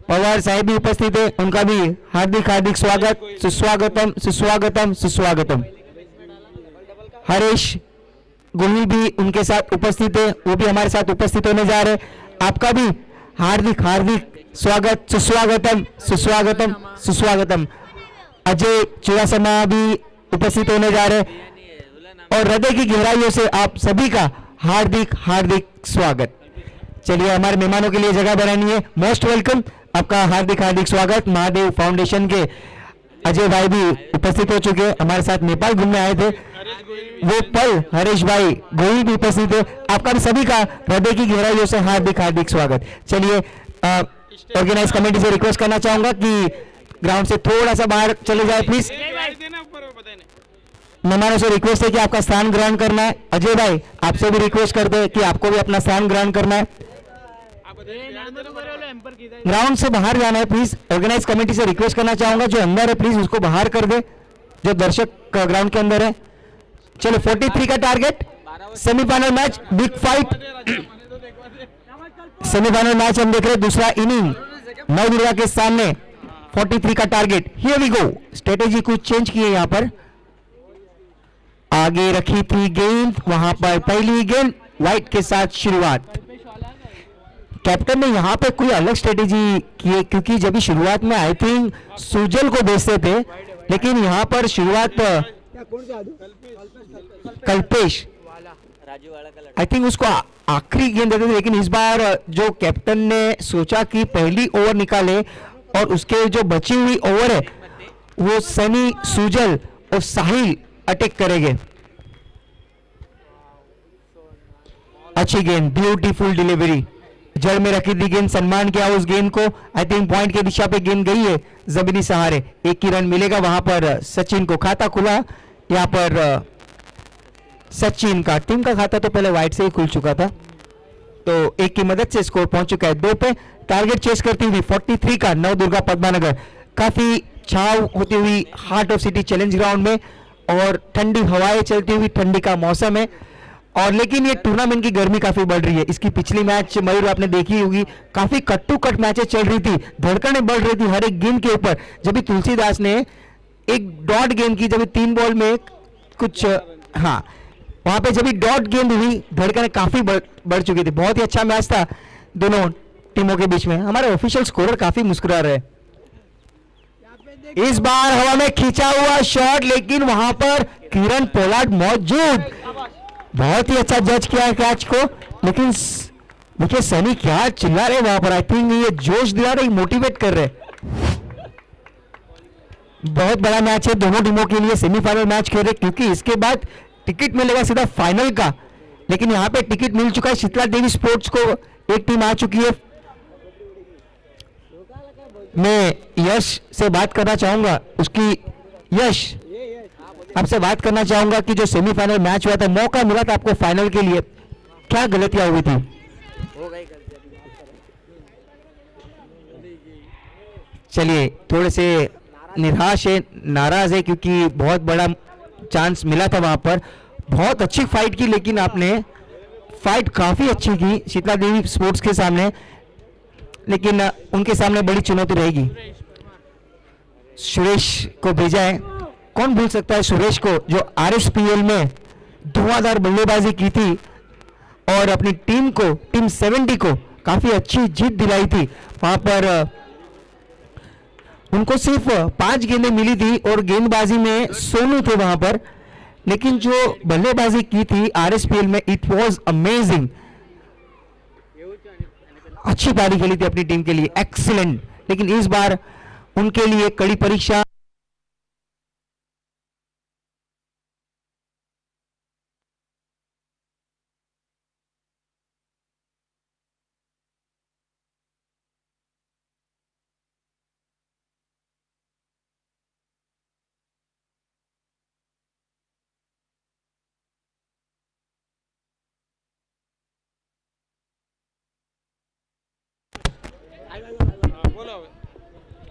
पवार साहब भी उपस्थित है, उनका भी हार्दिक हार्दिक स्वागत, सुस्वागतम सुस्वागतम सुस्वागतम। हरीश गोहिल भी उनके साथ उपस्थित है, वो भी हमारे साथ उपस्थित होने जा रहे। आपका भी हार्दिक हार्दिक स्वागत, सुस्वागतम सुस्वागतम सुस्वागतम। अजय चुड़ासमा भी उपस्थित होने जा रहे और हृदय की गहराइयों से आप सभी का हार्दिक हार्दिक स्वागत। चलिए हमारे मेहमानों के लिए जगह बनानी है। मोस्ट वेलकम, आपका हार्दिक हार्दिक स्वागत। महादेव फाउंडेशन के अजय भाई भी उपस्थित हो चुके हैं, हमारे साथ नेपाल घूमने आए थे वो पल। हरीश भाई गोहिल भी उपस्थित है, आपका भी सभी का हृदय की गहराइयों से हार्दिक हार्दिक स्वागत। चलिए ऑर्गेनाइज कमेटी से रिक्वेस्ट करना चाहूंगा कि ग्राउंड से थोड़ा सा बाहर चले जाए प्लीज। मेहमानों से रिक्वेस्ट है कि आपका स्थान ग्रहण करना है। अजय भाई आपसे भी रिक्वेस्ट करते हैं कि आपको भी अपना स्थान ग्रहण करना है। ग्राउंड से बाहर जाना है प्लीज। ऑर्गेनाइज कमेटी से रिक्वेस्ट करना चाहूंगा, जो अंदर है प्लीज उसको बाहर कर दे, जो दर्शक ग्राउंड के अंदर है। चलो 43 का target, semifinal match, big fight. Semifinal match हम देख रहे हैं, दूसरा इनिंग नवदुर्गा के सामने 43 का target. Here we go, strategy कुछ चेंज की है यहाँ पर, आगे रखी थी गेंद, वहां पर पहली गेंद व्हाइट के साथ शुरुआत। कैप्टन ने यहाँ पे कोई अलग स्ट्रेटेजी की है, क्योंकि जब भी शुरुआत में आई थिंक सुजल को भेजते थे, लेकिन यहाँ पर शुरुआत कल्पेश आई थिंक उसको आखिरी गेंद देते थे, लेकिन इस बार जो कैप्टन ने सोचा कि पहली ओवर निकाले और उसके जो बची हुई ओवर है वो सनी, सुजल और साहिल अटैक करेंगे। अच्छी गेंद, ब्यूटीफुल डिलीवरी, जड़ में रखी थी गेंद, सम्मान किया उस गेंद को। आई थिंक पॉइंट की दिशा पे गेंद गई है जमीनी सहारे, एक ही रन मिलेगा। वहां पर सचिन को खाता खुला, यहाँ पर सचिन का टीम का खाता तो पहले वाइट से ही खुल चुका था, तो एक की मदद से स्कोर पहुंच चुका है 2 पे। टारगेट चेस करती हुई 43 का नवदुर्गा पद्मानगर, काफी छाव होती हुई heart of city challenge ground में, और ठंडी हवाएं चलती हुई, ठंडी का मौसम है, और लेकिन ये टूर्नामेंट की गर्मी काफी बढ़ रही है। इसकी पिछली मैच मयूर आपने देखी होगी, काफी कट टू कट मैचेस चल रही थी, धड़कनें बढ़ रही थी हर एक गेंद के ऊपर। जब भी तुलसीदास ने एक डॉट गेंद की, जब 3 बॉल में कुछ, हाँ वहां पे जब भी डॉट गेंद हुई धड़कनें काफी बढ़ चुकी थी। बहुत ही अच्छा मैच था दोनों टीमों के बीच में। हमारे ऑफिशियल स्कोरर काफी मुस्कुरा रहे। इस बार हवा में खींचा हुआ शॉट, लेकिन वहां पर किरण पोलार्ड मौजूद, बहुत ही अच्छा जज किया है कैच को। लेकिन देखिए सनी क्या चिल्ला रहे वहां पर, आई थिंक ये जोश दिला रहे, मोटिवेट कर रहे। बहुत बड़ा मैच है दोनों टीमों के लिए, सेमीफाइनल मैच खेल रहे, क्योंकि इसके बाद टिकट मिलेगा सीधा फाइनल का। लेकिन यहाँ पे टिकट मिल चुका है, शीतला देवी स्पोर्ट्स को एक टीम आ चुकी है। मैं यश से बात करना चाहूंगा, उसकी यश आपसे बात करना चाहूंगा कि जो सेमीफाइनल मैच हुआ था, मौका मिला था आपको फाइनल के लिए, क्या गलतियां हुई थी? चलिए थोड़े से निराश है, नाराज है, क्योंकि बहुत बड़ा चांस मिला था वहां पर। बहुत अच्छी फाइट की, लेकिन आपने फाइट काफी अच्छी की शीतला देवी स्पोर्ट्स के सामने, लेकिन उनके सामने बड़ी चुनौती रहेगी। सुरेश को भेजा है, कौन भूल सकता है सुरेश को, जो आरएसपीएल में धुआंधार बल्लेबाजी की थी और अपनी टीम को, टीम 70 को काफी अच्छी जीत दिलाई थी। वहां पर उनको सिर्फ 5 गेंदें मिली थी और गेंदबाजी में सोनू थे वहां पर, लेकिन जो बल्लेबाजी की थी आरएसपीएल में, इट वाज अमेजिंग। अच्छी पारी खेली थी अपनी टीम के लिए, एक्सीलेंट। लेकिन इस बार उनके लिए कड़ी परीक्षा।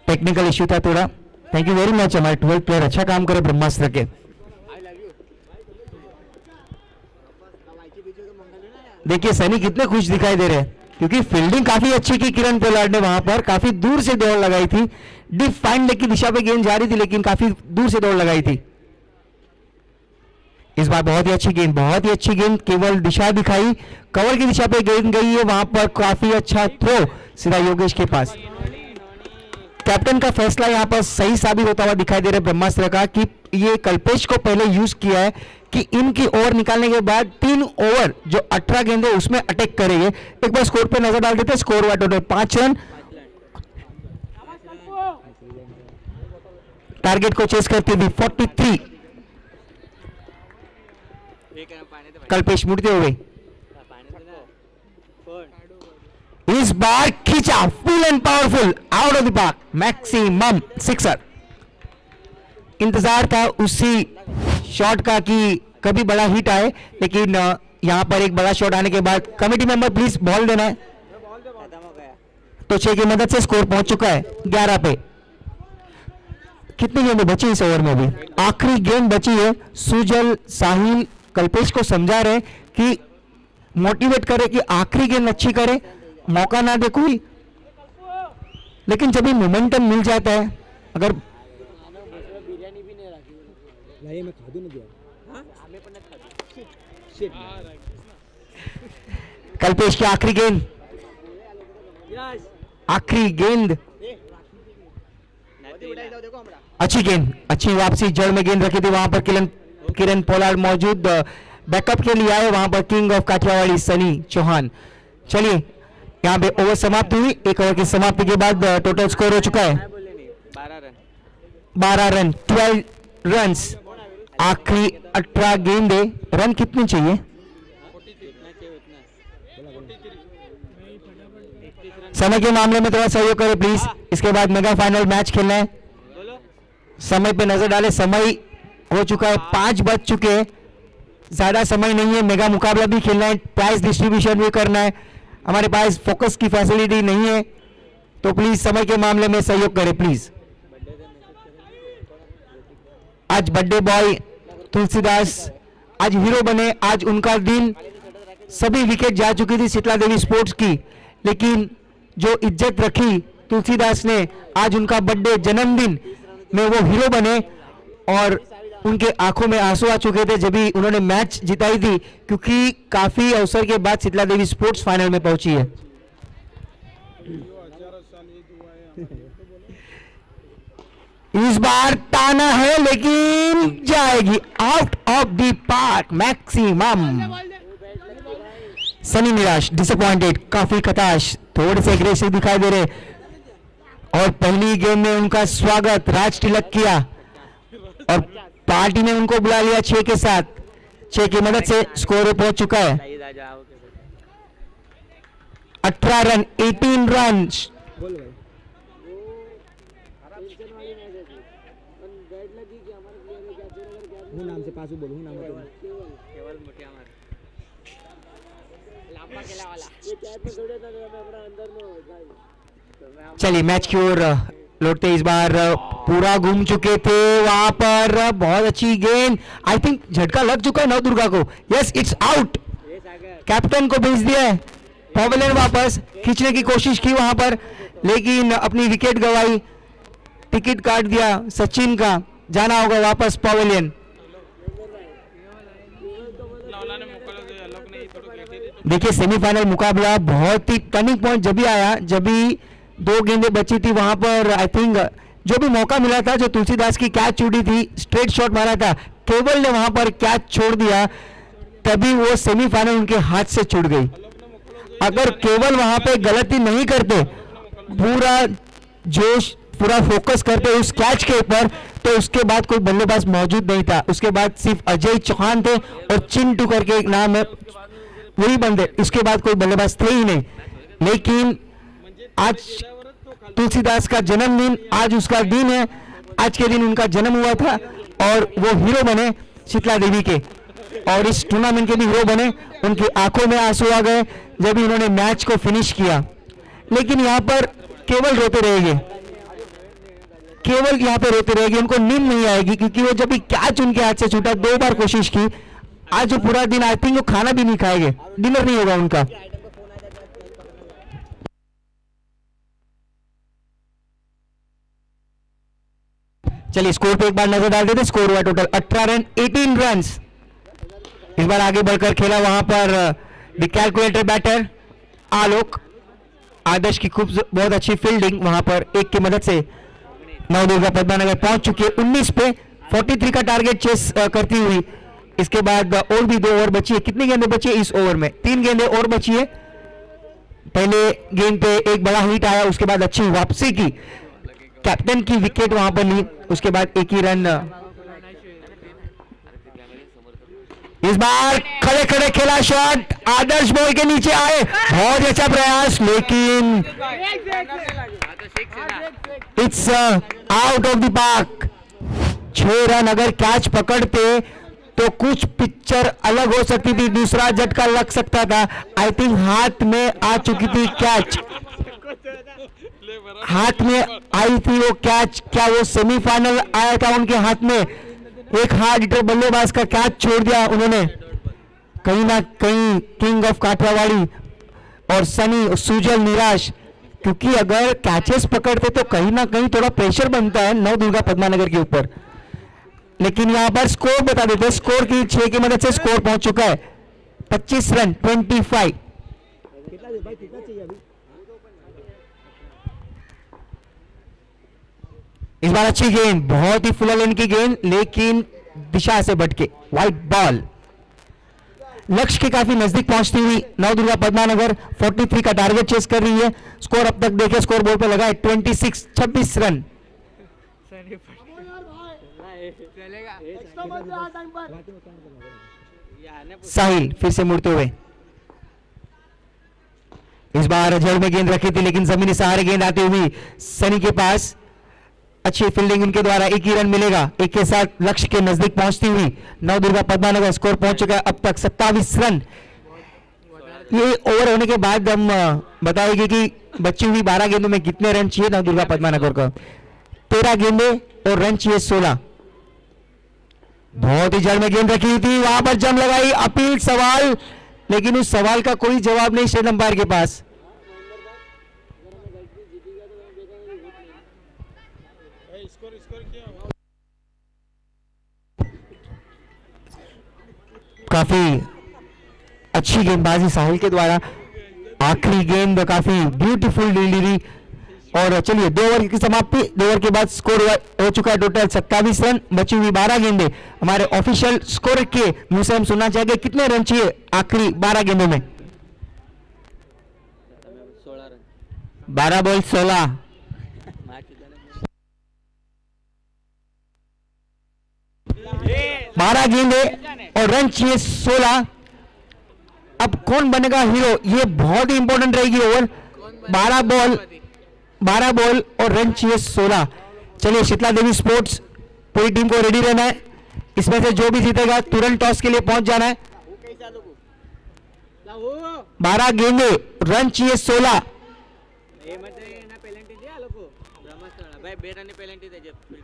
टेक्निकल इश्यू था थोड़ा। थैंक यू वेरी मच, हमारे 12 प्लेयर अच्छा काम करे ब्रह्मास्त्र के। देखिए सनी कितने खुश दिखाई दे रहे हैं, क्योंकि फील्डिंग काफी अच्छी की किरण पोलार्ड ने, वहां पर काफी दूर से दौड़ लगाई थी। डीप फाइंड की दिशा पे गेंद जा रही थी, लेकिन काफी दूर से दौड़ लगाई थी। इस बार बहुत ही अच्छी गेंद, बहुत ही अच्छी गेंद, केवल दिशा दिखाई, कवर की दिशा पे गेंद गई है, वहां पर काफी अच्छा थ्रो सीधा योगेश के पास। कैप्टन का फैसला यहां पर सही साबित होता हुआ दिखाई दे रहा है ब्रह्मास्त्र का, कि ये कल्पेश को पहले यूज किया है कि इनकी ओवर निकालने के बाद 3 ओवर जो 18 गेंद है उसमें अटैक करेंगे। एक बार स्कोर पे नजर डाल देते हैं। स्कोर हुआ टोटल 5 रन। टारगेट को चेस करती हुई 43। कल्पेश मुड़ते हुए इस बार खींचा, full and powerful, out of the park, maximum sixer. इंतजार था उसी शॉट का कि कभी बड़ा हिट आए, लेकिन यहां पर एक बड़ा शॉट आने के बाद कमेटी मेंबर प्लीज बॉल देना है। तो 6 की मदद से स्कोर पहुंच चुका है 11 पे। कितनी गेंदें बची इस ओवर में? भी आखिरी गेंद बची है। सुजल, साहिल कल्पेश को समझा रहे कि मोटिवेट करे कि आखिरी गेंद अच्छी करे मौका ना दे कोई, लेकिन जब भी मोमेंटम मिल जाता है, अगर भाई मैं खा दूं ना दिया हमें पण खा दूं शिट कल्पेश की आखिरी गेंद, आखिरी गेंद, अच्छी गेंद, अच्छी वापसी, जड़ में गेंद रखी थी वहां पर किरण पोलार्ड मौजूद बैकअप के लिए आए वहां पर किंग ऑफ काठियावाड़ी सनी चौहान। चलिए यहाँ पे ओवर समाप्त हुई, एक ओवर की समाप्ति के बाद टोटल स्कोर हो चुका है 12 रन, 12 रन्स, आखिरी 18 गेंदे, रन कितने चाहिए? समय के मामले में थोड़ा सहयोग करें प्लीज, इसके बाद मेगा फाइनल मैच खेलना है। समय पे नजर डाले, समय हो चुका है 5 बज चुके हैं, ज्यादा समय नहीं है, मेगा मुकाबला भी खेलना है, प्राइज डिस्ट्रीब्यूशन भी करना है, हमारे पास फोकस की फैसिलिटी नहीं है, तो प्लीज समय के मामले में सहयोग करें प्लीज। आज बर्थडे बॉय तुलसीदास आज हीरो बने, आज उनका दिन, सभी विकेट जा चुकी थी शीतला देवी स्पोर्ट्स की, लेकिन जो इज्जत रखी तुलसीदास ने, आज उनका बर्थडे जन्मदिन में वो हीरो बने और उनके आंखों में आंसू आ चुके थे जब भी उन्होंने मैच जिताई थी, क्योंकि काफी अवसर के बाद शीतला देवी स्पोर्ट्स फाइनल में पहुंची है। इस बार ताना है लेकिन जाएगी out of the park maximum. Sunny निराश, डिसअपॉइंटेड, काफी खटाश, थोड़े से एग्रेसिव दिखाई दे रहे, और पहली गेम में उनका स्वागत राज तिलक किया और पार्टी ने उनको बुला लिया 6 के साथ, 6 की मदद से स्कोर पहुंच चुका है 18 रन, 18 रन। नाम से पासू बोलूं नाम चलिए मैच की ओर लौटते, इस बार पूरा घूम चुके थे वहां पर, बहुत अच्छी गेंद, आई थिंक झटका लग चुका है नवदुर्गा को, यस इट्स आउट, कैप्टन को भेज दिया है, पवेलियन वापस खींचने की कोशिश की वहां पर, लेकिन अपनी विकेट गंवाई, टिकट काट दिया सचिन का, जाना होगा वापस पवेलियन। देखिए सेमीफाइनल मुकाबला बहुत ही टर्निंग पॉइंट जब भी आया, जब भी 2 गेंदें बची थी वहां पर, आई थिंक जो भी मौका मिला था, जो तुलसीदास की कैच छूटी थी, स्ट्रेट शॉट मारा था, केवल ने वहां पर कैच छोड़ दिया, तभी वो सेमीफाइनल उनके हाथ से छूट गई। अगर केवल वहां पे गलती नहीं करते, पूरा जोश, पूरा फोकस करते उस कैच के ऊपर, तो उसके बाद कोई बल्लेबाज मौजूद नहीं था, उसके बाद सिर्फ अजय चौहान थे और चिंटू करके एक नाम है, वही बंदे, उसके बाद कोई बल्लेबाज थे ही नहीं। लेकिन आज तुलसीदास का जन्मदिन, आज उसका दिन है, आज के दिन उनका जन्म हुआ था और वो हीरो बने शीतला देवी के, और इस टूर्नामेंट के भी हीरो बने, उनकी आंखों में आंसू आ गए जब इन्होंने मैच को फिनिश किया। लेकिन यहाँ पर केवल रोते रहेंगे, केवल यहाँ पे रोते रहेंगे, उनको नींद नहीं आएगी, क्योंकि वो जब भी कैच उनके हाथ से छूटा, 2 बार कोशिश की, आज वो पूरा दिन आई थिंक वो खाना भी नहीं खाएंगे, डिनर नहीं होगा उनका। चलिए स्कोर पे एक बार नजर डाल देते, स्कोर हुआ टोटल 18 रन, 18 रन। इस बार आगे बढ़कर खेला वहां पर द कैलकुलेटर बैटर आलोक, आदर्श की खूब बहुत अच्छी फील्डिंग वहां पर, एक की मदद से नवदुर्गा पद्मानगर पहुंच चुकी है 19 पे, 43 का टारगेट चेस करती हुई। इसके बाद और भी 2 ओवर बची है, कितनी गेंदें बची है इस ओवर में? 3 गेंदें और बची है। पहले गेंद पे एक बड़ा हिट आया, उसके बाद अच्छी वापसी की, कैप्टन की विकेट वहां पर ली, उसके बाद एक ही रन। इस बार खड़े खड़े खेला शॉट, आदर्श बॉल के नीचे आए, बहुत अच्छा प्रयास, लेकिन it's out of the park. 6 run अगर कैच पकड़ते तो कुछ पिक्चर अलग हो सकती थी, दूसरा झटका लग सकता था। आई थिंक हाथ में आ चुकी थी कैच, हाथ में आई थी वो कैच, क्या वो सेमीफाइनल आया था उनके हाथ में? एक हार्ड हिटर बल्लेबाज का कैच छोड़ दिया उन्होंने, कहीं ना कहीं किंग ऑफ काठियावाड़ी और सनी सुजल निराश, क्योंकि अगर कैचेस पकड़ते तो कहीं ना कहीं थोड़ा प्रेशर बनता है नव दुर्गा पद्मानगर के ऊपर। लेकिन यहां पर स्कोर बता देते हैं, स्कोर की 6 की मदद से स्कोर पहुंच चुका है 25 रन 25। कितना भाई कितना चाहिए अभी? इस बार अच्छी गेंद, बहुत ही फुल लेन की गेंद, लेकिन दिशा से भटके, वाइट बॉल। लक्ष्य के काफी नजदीक पहुंचती हुई नव दुर्गा पद्मानगर 43 का टारगेट चेस कर रही है। स्कोर अब तक देखे, स्कोर बोर्ड पे लगा है 26 रन। साहिल फिर से मुड़ते हुए, इस बार जड़ में गेंद रखी थी लेकिन जमीनी सहारे गेंद आती हुई सनी के पास। अच्छी फील्डिंग इनके द्वारा, एक ही रन मिलेगा। एक के साथ लक्ष्य के नजदीक पहुंचती हुई नव दुर्गा पद्मानगर स्कोर पहुंच चुका है अब तक 27 रन। ये ओवर होने के बाद हम बताएंगे कि बची हुई 12 गेंदों में कितने रन चाहिए नव दुर्गा पद्मानगर को। 13 गेंदे और रन चाहिए 16। बहुत ही जड़ में गेंद रखी थी, वहां पर जम लगाई, अपील सवाल, लेकिन उस सवाल का कोई जवाब नहीं स्टेट अंपायर के पास। काफी अच्छी गेंदबाजी साहिल के द्वारा, आखिरी गेंद काफी ब्यूटीफुल डिलीवरी। और चलिए 2 ओवर की समाप्ति, 2 ओवर के बाद स्कोर हो चुका है टोटल 27 रन। बची हुई 12 गेंदें, हमारे ऑफिशियल स्कोर के मुंह से हम सुनना चाहेंगे कितने रन चाहिए आखिरी 12 गेंदों में। 12 बॉल 16। 12 गेंदें और रन चाहिए 16। अब कौन बनेगा हीरो, ये बहुत ही इंपॉर्टेंट रहेगी ओवर। 12 बॉल और रन चाहिए 16। चलिए शीतला देवी स्पोर्ट्स पूरी टीम को रेडी रहना है। इसमें से जो भी जीतेगा तुरंत टॉस के लिए पहुंच जाना है। 12 गेंदे, रन चाहिए 16।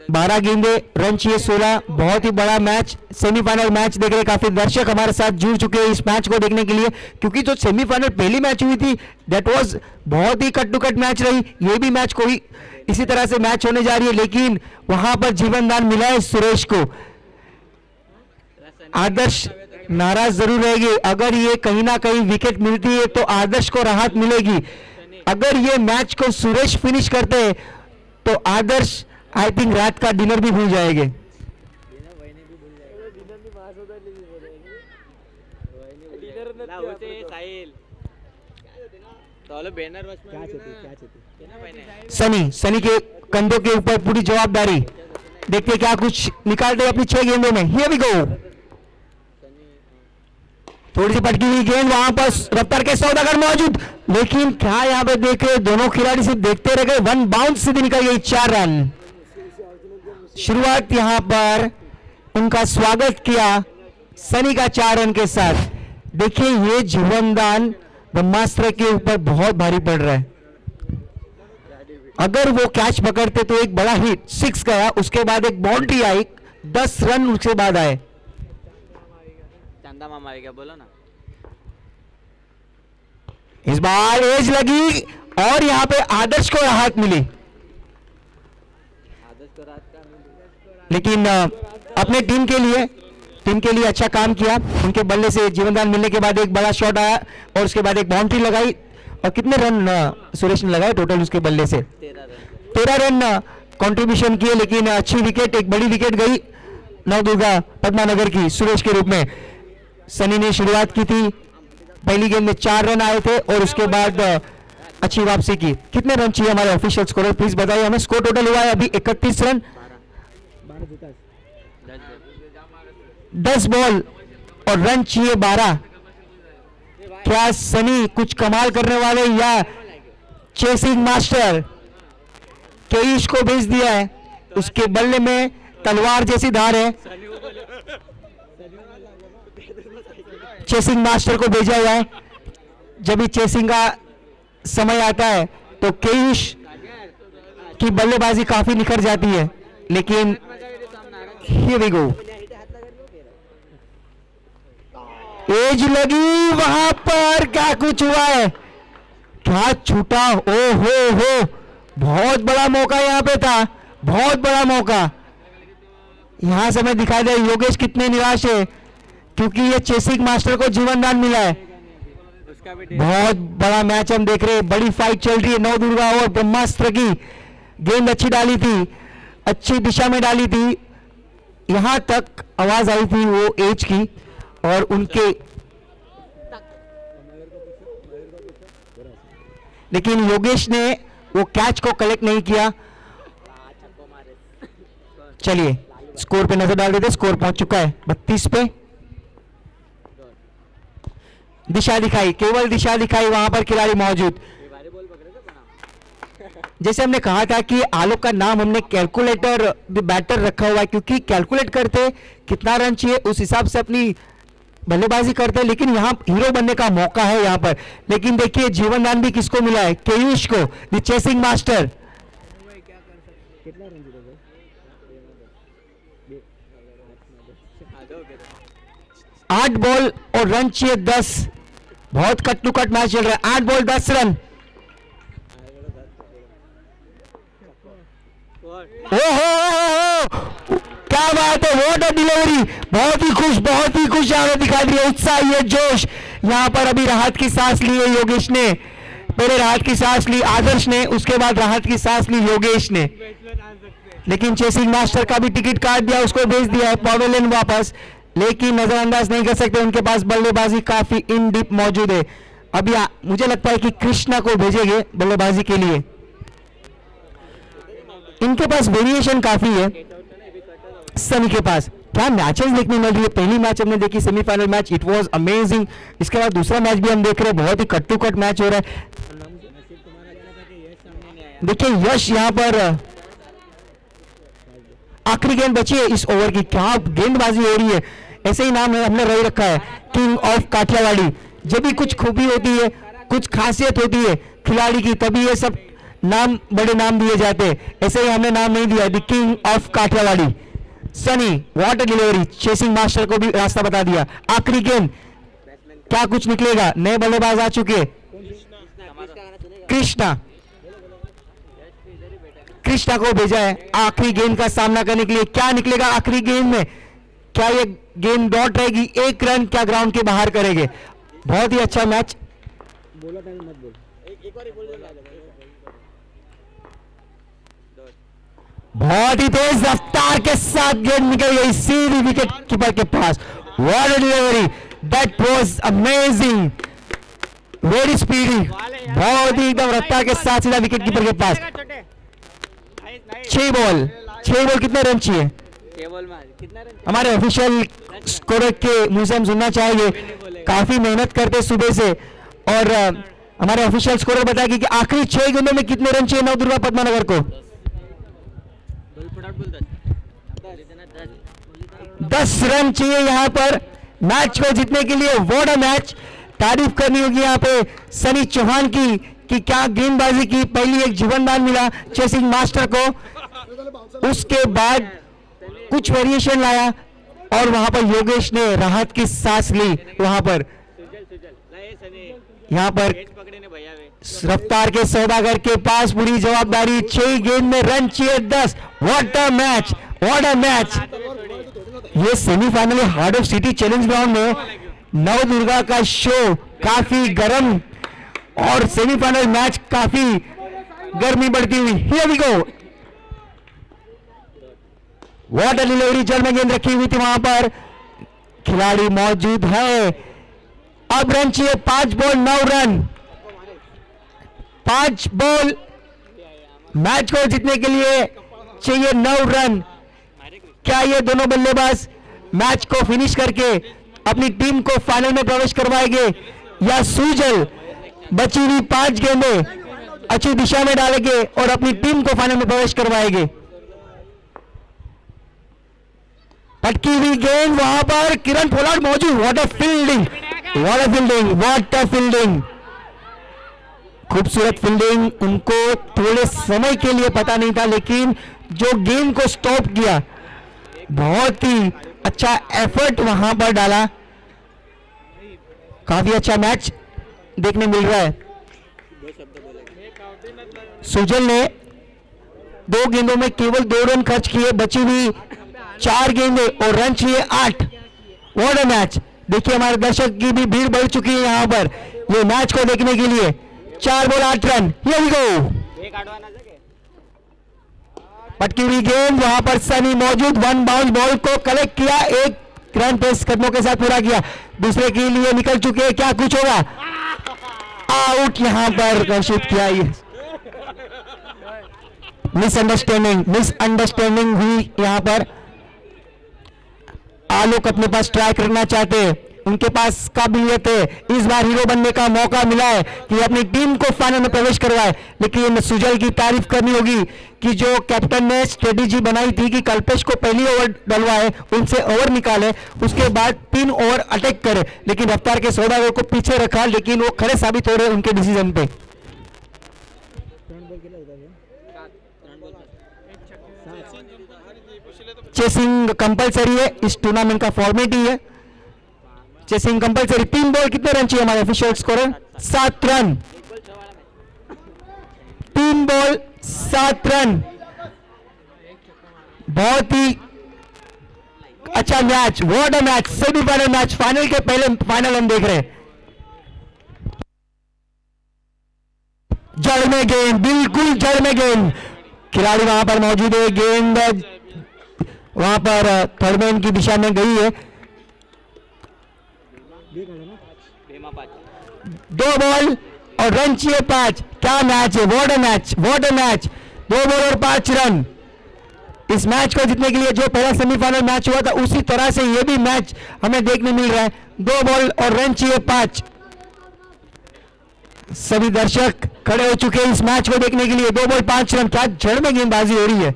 12 गेंदे, रन चाहिए 16। बहुत ही बड़ा मैच, सेमीफाइनल मैच देख रहे काफी दर्शक हमारे साथ जुड़ चुके हैं इस मैच को देखने के लिए, क्योंकि जो सेमीफाइनल पहली मैच हुई थी दैट वाज बहुत ही कट टू कट मैच रही। ये भी मैच कोई इसी तरह से मैच होने जा रही है, लेकिन वहां पर जीवन दान मिला है सुरेश को। आदर्श नाराज जरूर रहेगी, अगर ये कहीं ना कहीं विकेट मिलती है तो आदर्श को राहत मिलेगी। अगर ये मैच को सुरेश फिनिश करते हैं तो आदर्श आई थिंक रात का डिनर भी भूल जाएंगे। सनी के कंधों के ऊपर पूरी जवाबदारी, देखते क्या कुछ निकालते अपनी 6 गेंदों में। हियर वी गो, थोड़ी सी पटकी हुई गेंद, वहां पर रफ्तार के सौदागर मौजूद, लेकिन क्या यहां पे देख रहे दोनों खिलाड़ी सिर्फ देखते रह गए। 1 बाउंस सीधी निकल गई, 4 रन। शुरुआत यहां पर उनका स्वागत किया सनी का 4 रन के साथ। देखिए ये जीवनदान ब्रह्मास्त्र के ऊपर बहुत भारी पड़ रहा है। अगर वो कैच पकड़ते तो एक बड़ा हिट 6 गया, उसके बाद एक बाउंड्री आई, 10 रन उसके बाद आए। चंदा मामा क्या बोलो ना। इस बार एज लगी और यहां पे आदर्श को राहत मिली, लेकिन अपने टीम के लिए अच्छा काम किया। उनके बल्ले से जीवनदान मिलने के बाद एक बड़ा शॉट आया और उसके बाद एक बाउंड्री लगाई। और कितने रन सुरेश ने लगाए टोटल उसके बल्ले से? 13 रन कंट्रीब्यूशन किए, लेकिन अच्छी विकेट, एक बड़ी विकेट गई नव दुर्गा पद्मानगर की सुरेश के रूप में। सनी ने शुरुआत की थी, पहली गेंद में 4 रन आए थे और उसके बाद अच्छी वापसी की। कितने रन चाहिए हमारे ऑफिशियल स्कोर प्लीज बताइए हमें। स्कोर टोटल हुआ है अभी 31 रन, 10 बॉल और रन चाहिए 12। क्या सनी कुछ कमाल करने वाले या चेसिंग मास्टर केईश को भेज दिया है? उसके बल्ले में तलवार जैसी धार है, चेसिंग मास्टर को भेजा हुआ है। जब भी चेसिंग का समय आता है तो केईश की बल्लेबाजी काफी निखर जाती है, लेकिन here we go, एज लगी, वहां पर क्या कुछ हुआ है? क्या छूटा, ओ हो, बहुत बड़ा मौका यहाँ पे था, बहुत बड़ा मौका। यहां से हमें दिखाई दे योगेश कितने निराश है, क्योंकि ये चेसिंग मास्टर को जीवन दान मिला है। उसका भी बहुत बड़ा मैच हम देख रहे हैं, बड़ी फाइट चल रही है। नव दुर्गा और ब्रह्मास्त्र की गेंद अच्छी डाली थी, अच्छी दिशा में डाली थी, यहां तक आवाज आई थी वो एज की, और उनके लेकिन योगेश ने वो कैच को कलेक्ट नहीं किया। चलिए स्कोर पे नजर डाल देते, स्कोर पहुंच चुका है 32 पे। दिशा दिखाई, केवल दिशा दिखाई, वहां पर खिलाड़ी मौजूद। जैसे हमने कहा था कि आलोक का नाम हमने कैलकुलेटर द बैटर रखा हुआ है, क्योंकि कैलकुलेट करते कितना रन चाहिए उस हिसाब से अपनी बल्लेबाजी करते हैं। लेकिन यहाँ हीरो बनने का मौका है यहाँ पर। लेकिन देखिए जीवन दान भी किसको मिला है, केयूष को, द चेसिंग मास्टर। कितना रन जीते भाई? 8 बॉल और रन चाहिए 10। बहुत कट टू कट मैच चल रहा है। 8 बॉल 10 रन। ओहो, क्या बात है, व्हाट अ डिलीवरी। बहुत ही खुश यहाँ पे दिखा दिया उत्साह, ये जोश। यहाँ पर अभी राहत की सांस ली है योगेश ने, पहले राहत की सांस ली आदर्श ने, उसके बाद राहत की सांस ली योगेश ने। लेकिन चेसिंग मास्टर का भी टिकट काट दिया, उसको भेज दिया है पवेलियन वापस। लेकिन नजरअंदाज नहीं कर सकते, उनके पास बल्लेबाजी काफी इन डीप मौजूद है। अभी मुझे लगता है कि कृष्णा को भेजेंगे बल्लेबाजी के लिए। इनके पास वेरिएशन काफी है सनी के पास। क्या मैचेस देखने मिल रही है। पहली मैच हमने देखी semifinal match, it was amazing. इसके बाद दूसरा मैच भी हम देख रहे हैं, बहुत ही कट टू कट मैच हो रहा है। देखिए यश यहाँ पर आखिरी गेंद बची है इस ओवर की, क्या गेंदबाजी हो रही है। ऐसे ही नाम है हमने रही रखा है, किंग ऑफ काठियावाड़ी। जब भी कुछ खूबी होती है, कुछ खासियत होती है खिलाड़ी की, तभी ये सब नाम, बड़े नाम दिए जाते हैं। ऐसे ही हमने नाम नहीं दिया, the king of Kathiawadi. Sunny what a delivery, chasing master को भी रास्ता बता दिया। आखिरी गेंद, क्या कुछ निकलेगा। नए बल्लेबाज आ चुके, कृष्णा को भेजा है आखिरी गेंद का सामना करने के लिए। क्या निकलेगा आखिरी गेंद में, क्या ये गेंद डॉट रहेगी, 1 रन क्या ग्राउंड के बाहर करेंगे। बहुत ही अच्छा मैच। बोला था मत बोल, एक बार बोल दे। बहुत ही तेज रफ्तार के साथ गेंद निकल गई सीधी विकेट कीपर के पास। What a delivery, that was amazing, very speedy. बहुत ही एकदम रफ्तार के साथ सीधा विकेट कीपर के पास। 6 बॉल कितने रन चाहिए हमारे ऑफिशियल स्कोर के मुंह से हम सुनना चाहेंगे। काफी मेहनत करते सुबह से, और हमारे ऑफिशियल स्कोर बताएगी कि आखिरी 6 गेंदों में कितने रन चाहिए नवदुर्गा पद्मानगर को। 10 रन चाहिए यहाँ पर मैच को जीतने के लिए। What a match. तारीफ करनी होगी यहाँ पे सनी चौहान की कि क्या गेंदबाजी की। पहली एक जीवन दान मिला चेसिंग मास्टर को, उसके बाद कुछ वेरिएशन लाया, और वहां पर योगेश ने राहत की सांस ली। वहां पर यहाँ पर रफ्तार के सौदागर के पास पूरी जवाबदारी। 6 गेंद में रन चाहिए 10। What a match, what a match. ये semifinal heart of city challenge ground में नव दुर्गा का शो काफी गर्म, और सेमीफाइनल मैच काफी गर्मी बढ़ती हुई। Here we go, what a delivery. जल में गेंद रखी हुई थी, वहां पर खिलाड़ी मौजूद है। अब रन चाहिए 5 बॉल 9 रन। 5 बॉल, मैच को जीतने के लिए चाहिए 9 रन। क्या ये दोनों बल्लेबाज मैच को फिनिश करके अपनी टीम को फाइनल में प्रवेश करवाएंगे, या सुजल बची हुई 5 गेंदें अच्छी दिशा में डालेंगे और अपनी टीम को फाइनल में प्रवेश करवाएंगे। पटकी हुई गेंद, वहां पर किरण पोलार्ड मौजूद। What a fielding, what a fielding, what a fielding. खूबसूरत फील्डिंग। उनको थोड़े समय के लिए पता नहीं था, लेकिन जो गेंद को स्टॉप किया, बहुत ही अच्छा एफर्ट वहां पर डाला। काफी अच्छा मैच देखने मिल रहा है। सुजल ने 2 गेंदों में केवल 2 रन खर्च किए, बची हुई 4 गेंदें और रन चाहिए 8। What a match. देखिए हमारे दर्शक की भी भीड़ बढ़ चुकी है यहाँ पर ये मैच को देखने के लिए। 4 ball 8 run. Here we go. पटकी हुई गेंद, वहां पर सनी मौजूद, 1 बाउंस बॉल को कलेक्ट किया, 1 रन पेस कदमों के साथ पूरा किया, दूसरे के लिए निकल चुके हैं, क्या कुछ होगा। आउट यहां पर घोषित किया। मिसअंडरस्टैंडिंग हुई यहां पर। आलोक अपने पास ट्राई करना चाहते हैं, उनके पास काबिलियत है, इस बार हीरो बनने का मौका मिला है कि अपनी टीम को फाइनल में प्रवेश करवाए। लेकिन सुजल की तारीफ करनी होगी कि जो कैप्टन ने स्ट्रेटेजी बनाई थी कि कल्पेश को पहली ओवर डलवाए, उनसे ओवर निकाले, उसके बाद 3 ओवर अटैक करे, लेकिन रफ्तार के सौदागर को पीछे रखा, लेकिन वो खरे साबित हो रहे उनके डिसीजन पे। चेसिंग कंपलसरी है, इस टूर्नामेंट का फॉर्मेट ही है चेसिंग कंपलसरी। 3 बॉल कितने रन चाहिए हमारे official scorer? 7 run. 3 ball 7 run. बहुत ही अच्छा match, what a match. Semifinal match, final के पहले फाइनल हम देख रहे हैं। जड़ में गेंद, बिल्कुल जड़ में गेंद, खिलाड़ी वहां पर मौजूद है, गेंद वहां पर थर्डमैन की दिशा में गई है। 2 बॉल और रन चाहिए 5। क्या मैच है, what a match, what a match. 2 ball और 5 रन। इस मैच को जीतने के लिए जो पहला सेमीफाइनल मैच हुआ था, उसी तरह से ये भी मैच हमें देखने मिल रहा है। 2 बॉल और रन चाहिए 5। सभी दर्शक खड़े हो चुके हैं इस मैच को देखने के लिए। 2 बॉल 5 रन। क्या जड़ में गेंदबाजी हो रही है।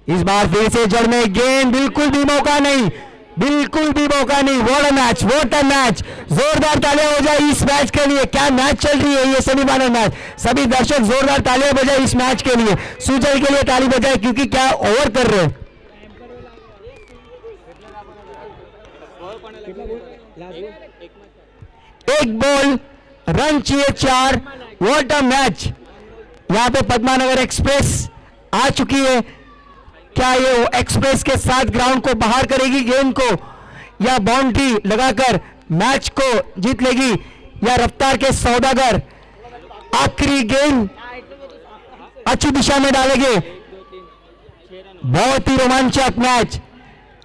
इस बार फिर से जड़ में गेंद, बिल्कुल भी मौका नहीं, बिल्कुल भी मौका नहीं। What a match, what a match. जोरदार तालियां हो जाए इस मैच के लिए। क्या मैच चल रही है ये सेमीफाइनल मैच। सभी दर्शक जोरदार तालियां बजाए इस मैच के लिए। सुजल के लिए ताली बजाए, क्योंकि क्या ओवर कर रहे हैं। एक बॉल रन चाहिए 4। What a match. यहां पे पद्मानगर एक्सप्रेस आ चुकी है। क्या ये वो एक्सप्रेस के साथ ग्राउंड को बाहर करेगी गेंद को, या बाउंड्री लगाकर मैच को जीत लेगी, या रफ्तार के सौदागर आखिरी गेंद अच्छी दिशा में डालेंगे। बहुत ही रोमांचक मैच,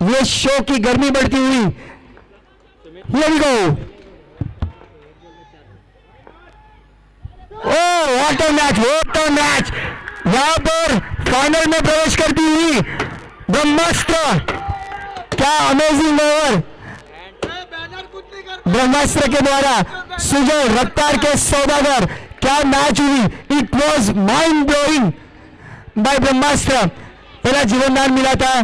ये शो की गर्मी बढ़ती हुई। Here we go. Oh, what a match, what a match. यहां पर फाइनल में प्रवेश करती हुई ब्रह्मास्त्र। क्या अमेजिंग ओवर ब्रह्मास्त्र के द्वारा सुजल, रफ्तार के सौदागर। क्या मैच हुई, it was mind blowing by Brahmastra. पहला जीवनदान मिला था।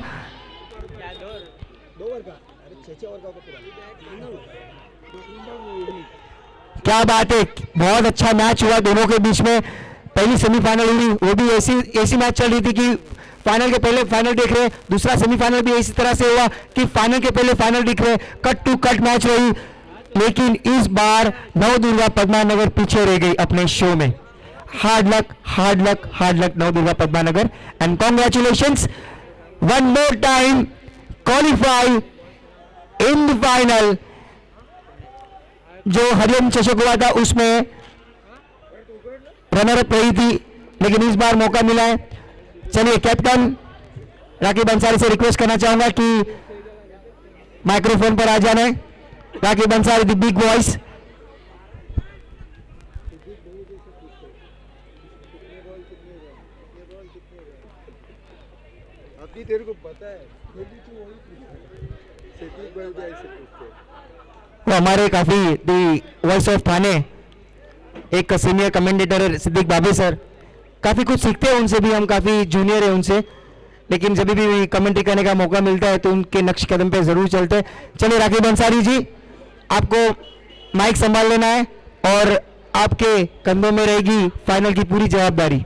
क्या बात है, बहुत अच्छा मैच हुआ दोनों के बीच में। पहली सेमीफाइनल हुई, वो भी ऐसी मैच चल रही थी कि फाइनल के पहले फाइनल देख रहे, दूसरा सेमीफाइनल भी इसी तरह से हुआ कि फाइनल के पहले फाइनल दिख रहे, कट टू कट मैच रही। लेकिन इस बार नवदुर्गा पद्मानगर पीछे रह गई अपने शो में। Hard luck, hard luck, hard luck Navdurga Padmanagar, and congratulations one more time qualify in the final. जो हरिओम चषक हुआ था उसमें रनर अप रही थी, लेकिन इस बार मौका मिला है। चलिए कैप्टन राकीब अंसारी से रिक्वेस्ट करना चाहूंगा कि माइक्रोफोन पर आ जाने। Rakip Ansari, the big voice. अभी तेरे को पता है, वो हमारे काफी दी वॉइस ऑफ थाने एक सीनियर कमेंटेटर है सिद्दीक बाबी सर। काफी कुछ सीखते हैं उनसे भी, हम काफी जूनियर है उनसे, लेकिन जब भी कमेंट्री करने का मौका मिलता है तो उनके नक्श कदम पे जरूर चलते हैं। चलिए राकीब अंसारी जी, आपको माइक संभाल लेना है और आपके कंधों में रहेगी फाइनल की पूरी जवाबदारी।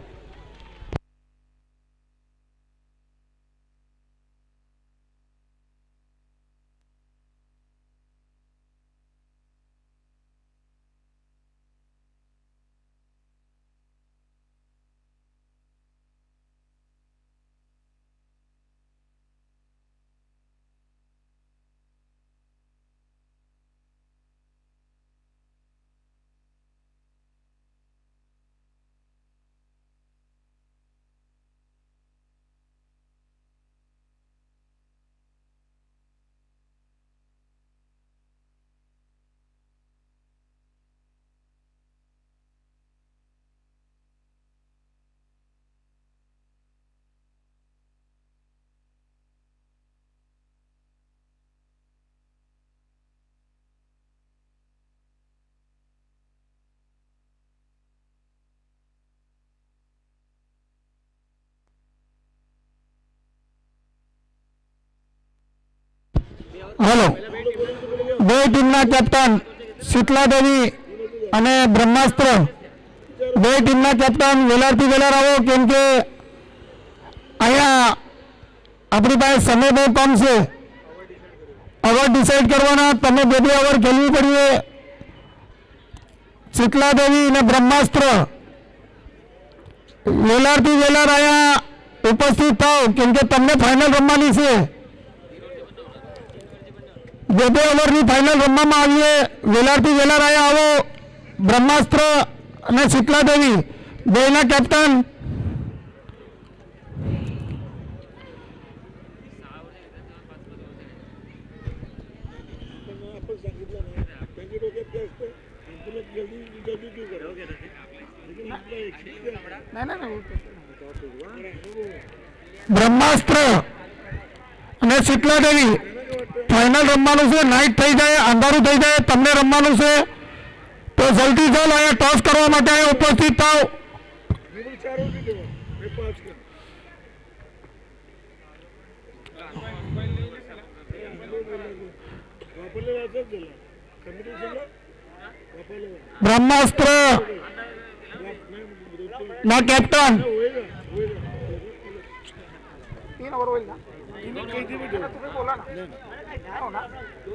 હેલો બે ટીમના કેપ્ટન શીતલાદેવી અને બ્રહ્માસ્ત્ર બે ટીમના કેપ્ટન વેલારથી વેલાર આવો કેમ કે અહીંયા આપણી પાસે સમય બહુ કમ છે ઓવર ડિસાઇડ કરવાના તમે બે ઓવર ખેલવી પડીએ શીતલાદેવી અને બ્રહ્માસ્ત્ર વેલારથી વેલાર અહીંયા ઉપસ્થિત થાવ કેમ કે તમને ફાઇનલ રમવાની છે બે ઓવરની ફાઇનલ રમવામાં આવીએ વેલારથી વેલાર આયા આવો બ્રહ્માસ્ત્ર અને શીતલાદેવી બેના કેપ્ટન બ્રહ્માસ્ત્ર અને શીતલાદેવી ફાઇનલ રમવાનું છે નાઇટ થઈ જાય અંધારું થઈ જાય તમને રમવાનું છે તો જલ્દી ચાલ અહીંયા ટોસ કરવા માટે અહીંયા ઉપસ્થિત થાવ બ્રહ્માસ્ત્ર ના કેપ્ટન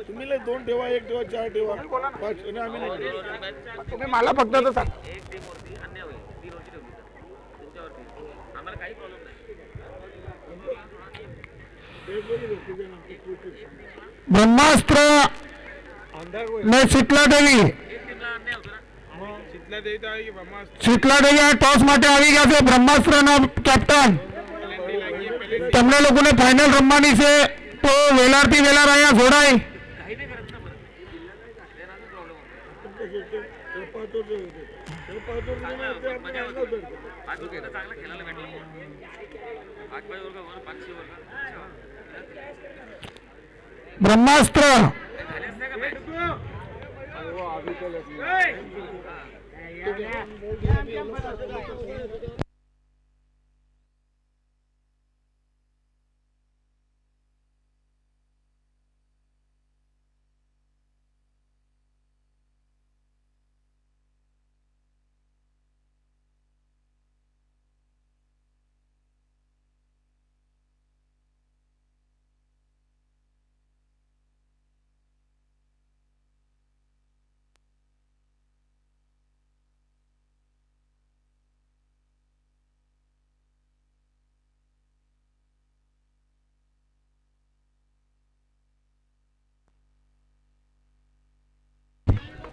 तुम्ही लय 2 ठेवा 1 ठेवा 4 ठेवा 5 आणि आम्ही नाही तुम्ही मला फक्त तर सांग ब्रह्मास्त्र ने શીતલાદેવી શીતલાદેવી આ ટોસ માટે આવી ગયા છે બ્રહ્માસ્ત્રના કેપ્ટન તમને લોકોને ફાઇનલ રમવાની છે તો વેલારથી વેલાર અહીંયા જોડાય ब्रह्मास्त्र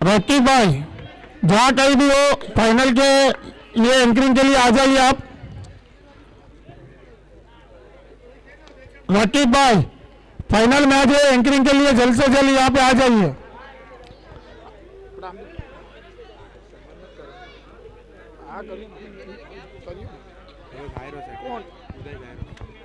रॉकी भाई जहाँ कहीं भी हो फाइनल के लिए एंकरिंग के लिए आ जाइए आप रॉकी भाई फाइनल मैच है एंकरिंग के लिए जल्द से जल्द यहाँ पे आ जाइए बाहेर